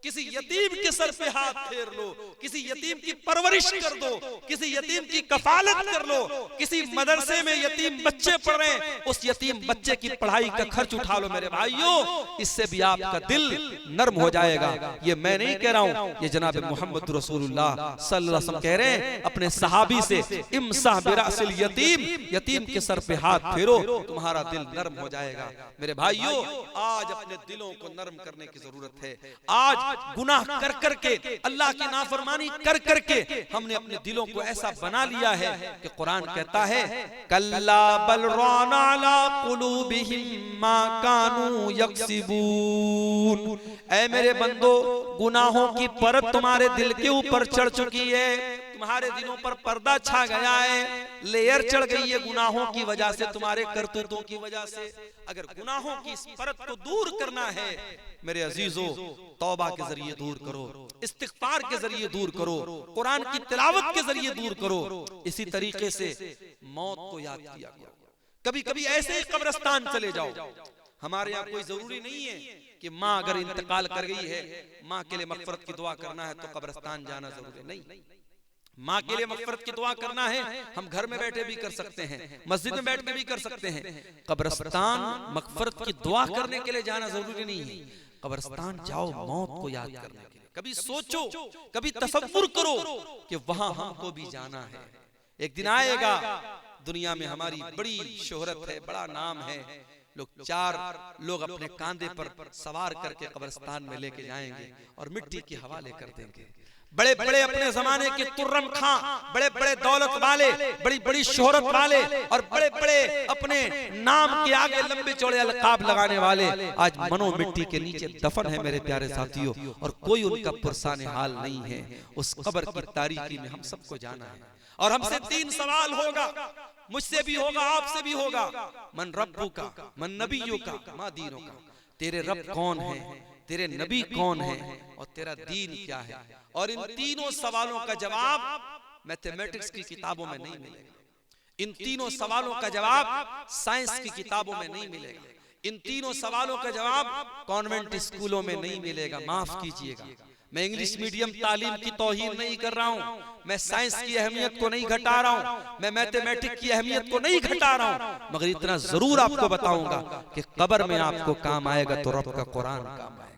[SPEAKER 1] किसी यतीम के सर पे हाथ फेर लो, किसी यतीम की परवरिश कर दो, किसी यतीम की कफालत कर लो। किसी मदरसे में यतीम बच्चे पढ़ रहे हैं, उस यतीम बच्चे की पढ़ाई का खर्च उठा लो मेरे भाइयों, इससे भी आपका दिल नरम हो जाएगा। ये मैं नहीं कह रहा हूँ, ये जनाब मोहम्मद रसूलुल्लाह सल्लल्लाहु अलैहि वसल्लम कह रहे हैं अपने सहाबी से, इमसाह बिरासिल यतीम, यतीम के सर पे हाथ फेरो, तुम्हारा दिल नरम हो जाएगा। मेरे भाइयों, आज अपने दिलों को नरम करने की जरूरत है। आज गुनाह कर करके, अल्लाह की नाफरमानी कर करके हमने अपने दिलों को ऐसा बना लिया है कि कुरान कहता है कल्ला बल राना अला कुलूबिहिम मा कानू यक्सिबून। ऐ मेरे बंदो, गुनाहों की परत तुम्हारे दिल के ऊपर चढ़ चुकी है, तुम्हारे दिलों पर पर्दा छा गया है, लेयर चढ़ गई है गुनाहों की वजह से, तुम्हारे करतूतों की वजह से। अगर गुनाहों की इस परत को दूर करना है मेरे अजीजों, तौबा के जरिए दूर करो, इस्तिग़फार के जरिए दूर करो, कुरान की तिलावत के जरिए दूर करो। इसी तरीके से मौत को याद किया करो। कभी कभी ऐसे ही कब्रिस्तान चले जाओ। हमारे यहाँ कोई जरूरी नहीं है कि माँ अगर इंतकाल कर गई है, माँ के लिए मग़फ़िरत की दुआ करना है तो कब्रिस्तान जाना जरूरी नहीं। माँ के लिए मग़फ़िरत की दुआ करना है, हम घर में बैठे भी कर सकते हैं, मस्जिद में बैठ के भी कर सकते हैं। कब्रिस्तान मग़फ़िरत की दुआ करने के लिए जाना जरूरी नहीं है। कब्रिस्तान जाओ मौत को याद करने के लिए। कभी सोचो, कभी तसव्वुर करो कि वहां हमको भी जाना है। एक दिन आएगा, दुनिया में हमारी बड़ी शोहरत है, बड़ा नाम है, लोग 4 लोग अपने कांधे पर सवार करके कब्रिस्तान में लेके जाएंगे और मिट्टी की हवा लेकर देंगे। बड़े बड़े अपने जमाने के तुर्रम खां, बड़े बड़े दौलत वाले, बड़ी बड़ी शोहरत वाले और बड़े बड़े अपने नाम के आगे लंबे चौड़े अलकाब लगाने वाले आज मनो मिट्टी के नीचे दफन है मेरे प्यारे साथियों, और कोई उनका पुरसाने हाल नहीं है। उस कब्र की तारीकी में हम सबको जाना है और हमसे 3 सवाल होगा, मुझसे भी होगा, आपसे भी होगा। मन रब्बु का, मन नबिय्यु का, मा दीनु का। तेरे रब कौन है, तेरे नबी कौन है और तेरा दीन क्या है। और इन तीनों सवालों का जवाब मैथमेटिक्स की किताबों में नहीं मिलेगा, इन तीनों सवालों का जवाब साइंस की किताबों में नहीं मिलेगा, इन तीनों सवालों का जवाब कॉन्वेंट स्कूलों में नहीं मिलेगा। माफ कीजिएगा, मैं इंग्लिश मीडियम तालीम की तौहीन नहीं कर रहा हूं, मैं साइंस की अहमियत को नहीं घटा रहा हूं, मैं मैथमेटिक्स की अहमियत को नहीं घटा रहा हूं, मगर इतना जरूर आपको बताऊंगा कि कब्र में आपको काम आएगा तो रब का कुरान काम आएगा।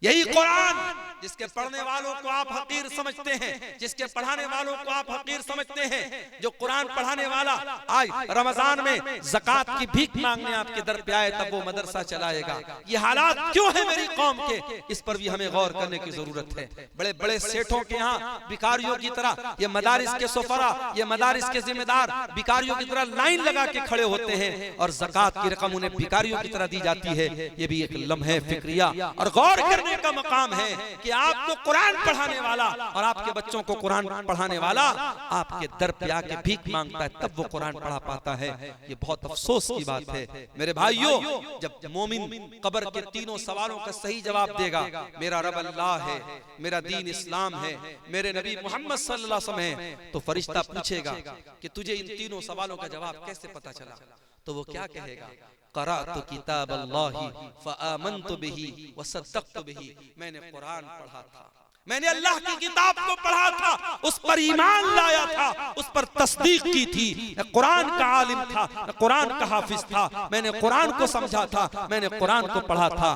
[SPEAKER 1] यही कुरान जिसके पढ़ने वालों को आप हकीर समझते हैं, जिसके पढ़ाने वालों को आप हकीर समझते हैं, जो कुरान पढ़ाने वाला आज रमजान में ज़कात की भीख मांगने आपके दर पे आए तब वो मदरसा चलाएगा। ये हालात क्यों है मेरी कौम के, इस पर भी हमें गौर करने की जरूरत है। बड़े बड़े सेठों के यहाँ भिखारियों की तरह ये मदारिस के सोफरा, ये मदारिस के जिम्मेदार भिखारियों की तरह लाइन लगा के खड़े होते हैं और ज़कात की रकम उन्हें भिखारियों की तरह दी जाती है। ये भी एक लम्हे फिक्रिया और गौर करने का मकाम है कि आपको कुरान पढ़ाने वाला और आपके बच्चों को कुरान पढ़ाने वाला आपके दर पे आके भीख मांगता है तब वो कुरान पढ़ा पाता है। ये बहुत अफसोस की बात है मेरे भाइयों। जब मोमिन कब्र के तीनों सवालों का सही जवाब देगा, मेरा रब अल्लाह है, मेरा दीन इस्लाम है, मेरे नबी मोहम्मद सल्लल्लाहु अलैहि वसल्लम है, तो फरिश्ता पूछेगा कि तुझे इन तीनों सवालों का जवाब कैसे पता चला, तो वो क्या कहेगा, क़राअतु किताब अल्लाहि फ़आमनतु बिही वसद्दक़तु बिही। मैंने कुरान पढ़ा था, मैंने अल्लाह की किताब को पढ़ा था, उस पर ईमान लाया था, उस पर तस्दीक की थी। मैं कुरान का आलिम था, मैं कुरान का हाफिज था, मैंने कुरान को समझा था, मैंने कुरान को पढ़ा था।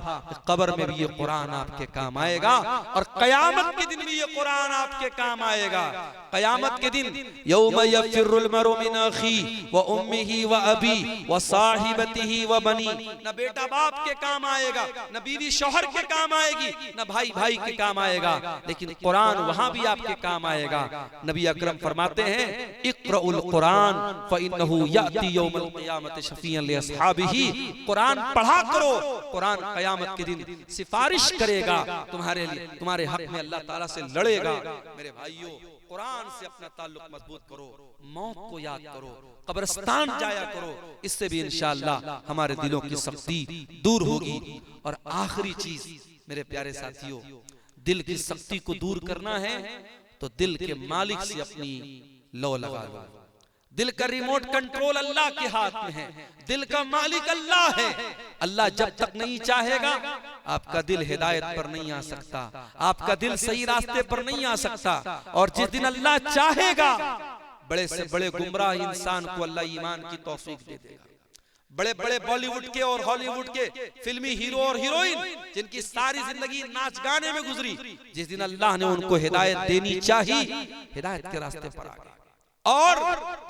[SPEAKER 1] कब्र में भी ये कुरान आपके काम आएगा और क़यामत के दिन भी ये कुरान आपके काम आएगा। क़यामत के दिन यौम यफ़िर्रुल मरउ मिन अख़ी व उम्मिही व अबी व साहिबतिही व बनी। न बेटा बाप के काम आएगा, न बीवी शौहर के काम आएगी, न भाई भाई के काम आएगा, लेकिन कुरान वहां भी आपके काम आएगा। नबी अकरम फरमाते हैं, इक़राउल कुरान फ़इन्नहु याती यौमल क़ियामति शफ़ीअन लि अस्हाबिही। कुरान पढ़ा करो, कुरान क़यामत के दिन सिफारिश करेगा तुम्हारे लिए, तुम्हारे हक में अल्लाह ताला से लड़ेगा। मेरे भाइयों, कुरान से अपना ताल्लुक मजबूत करो, मौत को याद करो, कब्रिस्तान जाया करो, इससे भी इंशाअल्लाह हमारे दिलों की सख्ती दूर होगी। और आखिरी चीज मेरे प्यारे साथियों, दिल की सख्ती को दूर करना है तो दिल के मालिक से अपनी लौ लगा लो। दिल का रिमोट कंट्रोल अल्लाह के हाथ में है, दिल का मालिक अल्लाह है। अल्लाह जब तक नहीं चाहेगा आपका दिल हिदायत पर नहीं आ सकता, आपका दिल सही रास्ते पर नहीं आ सकता। और जिस दिन अल्लाह चाहेगा बड़े से बड़े गुमराह इंसान को अल्लाह ईमान की तौफीक दे देगा। बड़े बड़े बॉलीवुड के और हॉलीवुड के फिल्मी हीरो और हीरोइन जिनकी सारी जिंदगी नाच गाने में गुजरी, जिस दिन अल्लाह ने उनको हिदायत देनी चाहिए, हिदायत के रास्ते पर आ गए। और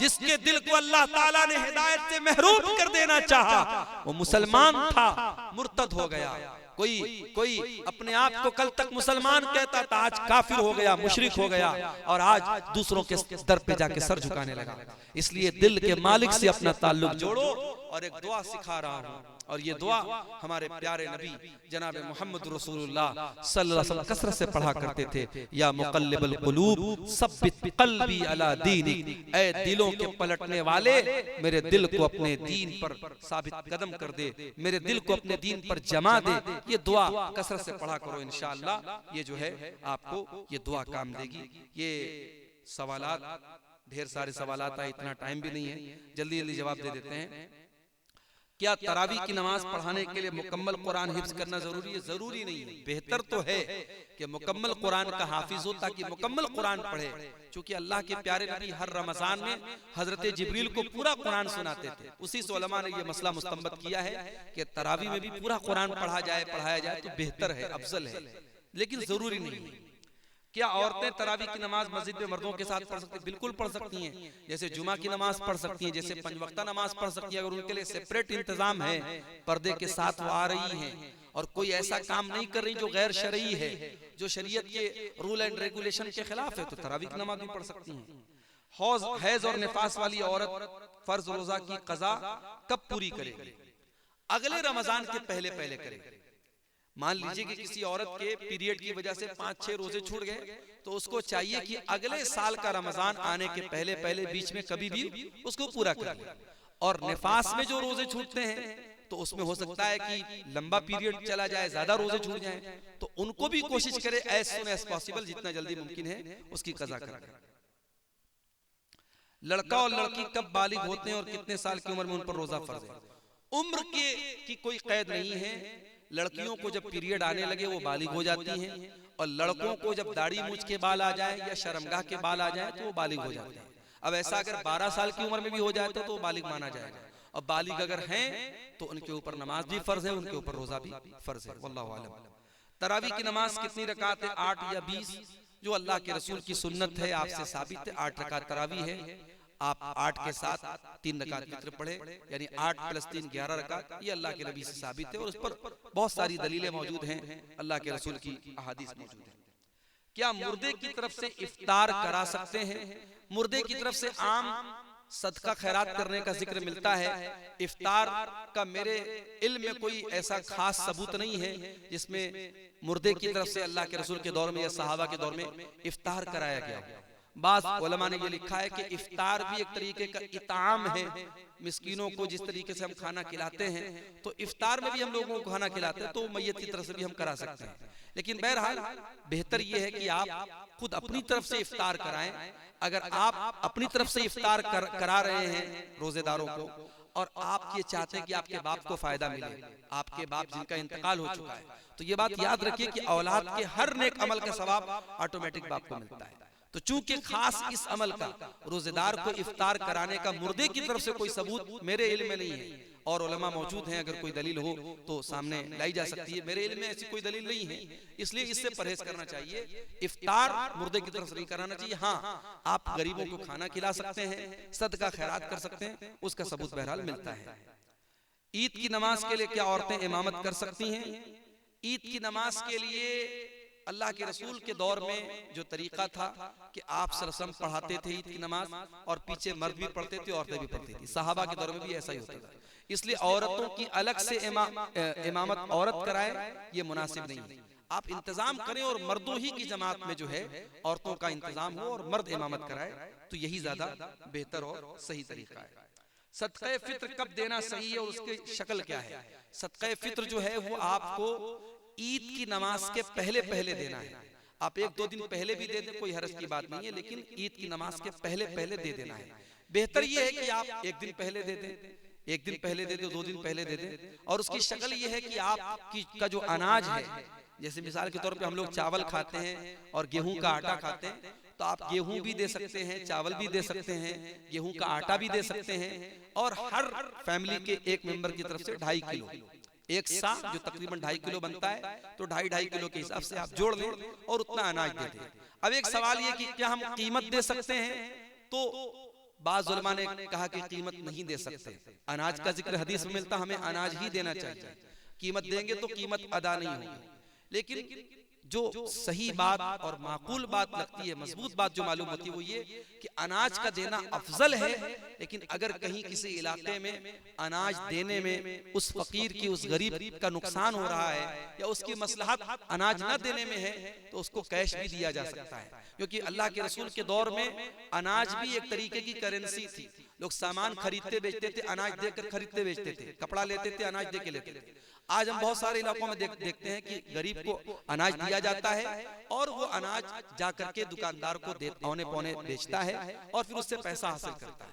[SPEAKER 1] जिसके दिल को अल्लाह ताला ने हिदायत से महरूम कर देना चाहा, वो मुसलमान था, मुर्तद हो गया। कोई अपने आप को कल तक मुसलमान कहता था, आज काफिर हो गया, मुशरिक हो गया और आज दूसरों के दर पे जाके सर झुकाने लगा। इसलिए दिल के मालिक से अपना ताल्लुक जोड़ो। और एक दुआ सिखा रहा हूं, और ये दुआ हमारे प्यारे नबी जनाब मोहम्मद रसूलुल्लाह सल्लल्लाहु अलैहि वसल्लम कसरत से पढ़ा करते थे। या मुक़ल्लिबल क़ुलूब सब्बित क़ल्बी अला दीनिक। ऐ दिलों के पलटने वाले, मेरे दिल को अपने दीन पर साबित कदम कर दे, मेरे दिल को अपने दीन पर जमा दे। ये दुआ कसरत से पढ़ा करो, इंशाअल्लाह ये जो है आपको ये दुआ काम देगी। ये सवालात ढेर सारे सवालात आए, इतना टाइम भी नहीं है, जल्दी जल्दी जवाब दे देते हैं। क्या तरावी की नमाज पढ़ाने के लिए मुकम्मल कुरान हिफ्ज करना जरूरी है? जरूरी नहीं है, बेहतर तो है कि मुकम्मल कुरान का हाफिज हो ताकि मुकम्मल कुरान पढ़े। क्योंकि अल्लाह के प्यारे नबी हर रमजान में हजरत जिब्रील को पूरा कुरान सुनाते थे। उसी से उलमा ने यह मसला मुस्तंबत किया है कि तरावी में भी पूरा कुरान पढ़ाया जाए तो बेहतर है, अफजल है, लेकिन जरूरी नहीं है। क्या औरतें तरावी की नमाज मस्जिद में मर्दों के साथ पढ़ सकती हैं? बिल्कुल पढ़ सकती हैं। जैसे जुमा की नमाज पढ़ सकती हैं, जैसे पंज वक्ता नमाज पढ़ सकती हैं। अगर उनके लिए सेपरेट इंतजाम है, पर्दे के साथ वो आ रही हैं और कोई ऐसा काम नहीं कर रही जो गैर शरई है, जो शरीयत के रूल एंड रेगुलेशन के खिलाफ है, तो तरावी की नमाज भी पढ़ सकती हैं। हैज और निफास वाली औरत फर्ज रोजा की कज़ा कब पूरी करेगी? अगले रमजान के पहले पहले करेगी। मान लीजिए कि किसी औरत के पीरियड की वजह से 5-6 रोजे छूट गए, तो उसको चाहिए कि अगले साल का रमजान आने के पहले पहले बीच में कभी भी उसको पूरा कर ले। और निफास में जो रोजे छूटते हैं तो उसमें हो सकता है कि लंबा पीरियड चला जाए, ज्यादा रोजे छूट जाए, तो उनको भी कोशिश करे एज सुन एज पॉसिबल, जितना जल्दी मुमकिन है उसकी कज़ा करें। लड़का और लड़की कब बालिग होते हैं और कितने साल की उम्र में उन पर रोजा फर्ज है? उम्र की कोई कैद नहीं है। लड़कियों को जब पीरियड आने लगे वो बालिग हो जाती हैं, और लड़कों को जब दाढ़ी मूछ के बाल आ जाए या शर्मगाह के बाल आ जाए तो वो बालिग हो जाते हैं। अब ऐसा अगर 12 साल की उम्र में भी हो जाए तो बालिग माना जाएगा। और बालिग अगर हैं तो उनके ऊपर नमाज भी फर्ज है, उनके ऊपर रोजा भी फर्ज है। वल्लाहु आलम। तरावी की नमाज कितनी रकात है? 8 या 20? जो अल्लाह के रसूल की सुन्नत है, आपसे साबित है, 8 रकात तरावी है। आप 8 के साथ 3 रकात वित्र पढ़े, यानी 8 + 3 11 रकात। ये अल्लाह के नबी से साबित है और उस पर बहुत सारी दलीलें मौजूद हैं, अल्लाह के रसूल की अहादीस मौजूद है। क्या मुर्दे की तरफ से इफ्तार करा सकते हैं? मुर्दे की तरफ से आम सदका खैरात करने का जिक्र मिलता है। इफ्तार का मेरे इल्म में कोई ऐसा खास सबूत नहीं है जिसमें मुर्दे की तरफ से अल्लाह के रसूल के दौर में या सहाबा के दौर में इफ्तार कराया गया। बाज़ उलमा ने ये लिखा है कि इफ्तार भी एक तरीके का इताम है। मिस्कीनों को जिस तरीके से हम खाना खिलाते हैं, तो इफ्तार में भी हम लोगों को खाना खिलाते हैं, तो मैयत की तरफ से भी हम करा सकते हैं। लेकिन बहरहाल बेहतर ये है कि आप खुद अपनी तरफ से इफ्तार कराएं। अगर आप अपनी तरफ से इफ्तार करा रहे हैं रोजेदारों को, और आप ये चाहते हैं कि आपके बाप को फायदा मिले, आपके बाप जिनका इंतकाल हो चुका है, तो ये बात याद रखिए कि औलाद के हर नेक अमल का सवाब ऑटोमेटिक बाप को मिलता है। तो चूंकि खास इस अमल का रोजेदार को इफ्तार कराने का मुर्दे की तरफ से कोई सबूत मेरे इल्म में नहीं है, और उलमा मौजूद हैं, अगर कोई दलील हो तो सामने लाई जा सकती है। मेरे इल्म में ऐसी कोई दलील नहीं है, इसलिए इससे परहेज करना चाहिए। इफ्तार मुर्दे की तरफ से नहीं कराना चाहिए। हाँ, आप गरीबों को खाना खिला सकते हैं, सदका खैरात कर सकते हैं, उसका सबूत बहरहाल मिलता है। ईद की नमाज के लिए क्या औरतें इमामत कर सकती हैं? ईद की नमाज के लिए अल्लाह के रसूल के दौर में जो तरीका था कि आप सरसम पढ़ाते थे ईद की नमाज, और पीछे मर्द भी पढ़ते थे, औरतें भी पढ़ती थी। सहाबा के दौर में भी ऐसा ही होता था। इसलिए औरतों की अलग से इमामत औरत कराए ये मुनासिब नहीं है। आप इंतजाम करें और मर्दों ही की जमात में जो है औरतों का इंतजाम हो और मर्द इमामत कराए, तो यही ज्यादा बेहतर और सही तरीका है। सदक़े फित्र कब देना सही है और उसकी शक्ल क्या है? सदक़े फित्र जो है वो आपको ईद की नमाज के पहले पहले देना है। आप 1-2 दिन पहले भी दे दें, कोई हर्ज की बात नहीं है, लेकिन ईद की नमाज के पहले पहले दे देना है। बेहतर ये है कि आप 1 दिन पहले दे दें, 1 दिन पहले दे दो, 2 दिन पहले दे दें। और उसकी शक्ल ये है कि आपकी का जो अनाज है, जैसे मिसाल के तौर पे हम लोग चावल खाते हैं और गेहूं का आटा खाते हैं, तो आप गेहूं भी दे सकते हैं, चावल भी दे सकते हैं, गेहूं का आटा भी दे सकते हैं। और हर फैमिली के एक मेंबर की तरफ से 2.5 किलो, एक सा जो तकरीबन 2.5 किलो बनता है, तो 2.5 किलो के हिसाब से आप जोड़ लें और उतना अनाज दे दें। अब एक सवाल ये कि क्या हम कीमत दे सकते हैं? तो बाज़ उलमा ने कहा कि कीमत नहीं दे सकते। अनाज का जिक्र हदीस में मिलता, हमें अनाज ही देना चाहिए। कीमत देंगे तो कीमत अदा नहीं होगी। लेकिन जो सही बात और माकूल बात लगती है, मजबूत बात जो मालूम होती है, वो ये कि अनाज का देना अफजल है। लेकिन अगर कहीं किसी इलाके में अनाज देने में उस फकीर की, उस गरीब का नुकसान हो रहा है, या उसकी मसलहत अनाज न देने में है, तो उसको कैश भी दिया जा सकता है। क्योंकि अल्लाह के रसूल के दौर में अनाज भी एक तरीके की करेंसी थी। लोग सामान खरीदते बेचते थे, अनाज देकर खरीदते बेचते थे, कपड़ा लेते थे, अनाज दे के लेते थे। आज हम बहुत सारे इलाकों में देखते हैं कि गरीब को अनाज दिया जाता है और वो अनाज जाकर के दुकानदार को औने पौने बेचता है और फिर उससे पैसा हासिल करता है।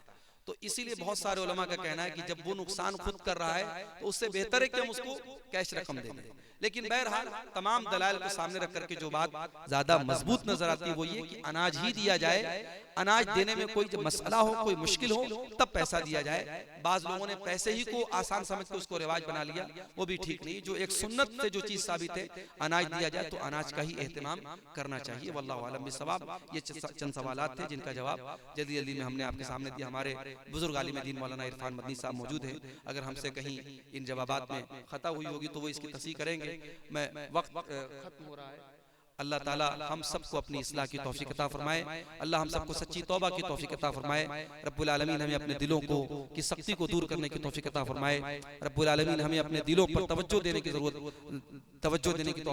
[SPEAKER 1] तो इसीलिए बहुत सारे उलमा का कहना है कि जब वो नुकसान खुद कर रहा है तो उससे बेहतर है कि हम उसको कैश रकम दे दें। लेकिन बहरहाल तमाम दलाल को सामने रख करके जो बात ज्यादा मजबूत नजर आती है वो ये कि अनाज ही दिया जाए। अनाज देने में कोई मसला हो, कोई मुश्किल हो, तब पैसा दिया जाए। बाज लोगों ने पैसे ही को आसान समझ के उसको रिवाज बना लिया, वो भी ठीक नहीं। जो एक सुन्नत से जो चीज साबित है, अनाज दिया जाए तो अनाज का ही एहतमाम करना चाहिए। वल्लाहु आलम बिस्सवाब। ये चंद सवालात थे जिनका जवाब जल्दी जल्दी में हमने आपके सामने दिया। हमारे बुजुर्ग आलिम दीन मौलाना इरफान मदनी साहब मौजूद हैं, अगर हमसे कहीं इन जवाबात में खता हुई होगी तो वो इसकी तस्दीक करेंगे। मैं वक्त खत्म हो रहा है। अल्लाह ताला हम सबको अपनी इस्लाह की तौफीक अता फरमाए। अल्लाह हम सबको सच्ची तौबा की तौफीक अता फरमाए। रब्बुल आलमीन हमें अपने दिलों को की सख्ती को दूर करने की तौफीक अता फरमाए। रब्बुल आलमीन हमें अपने दिलों पर तवज्जो देने की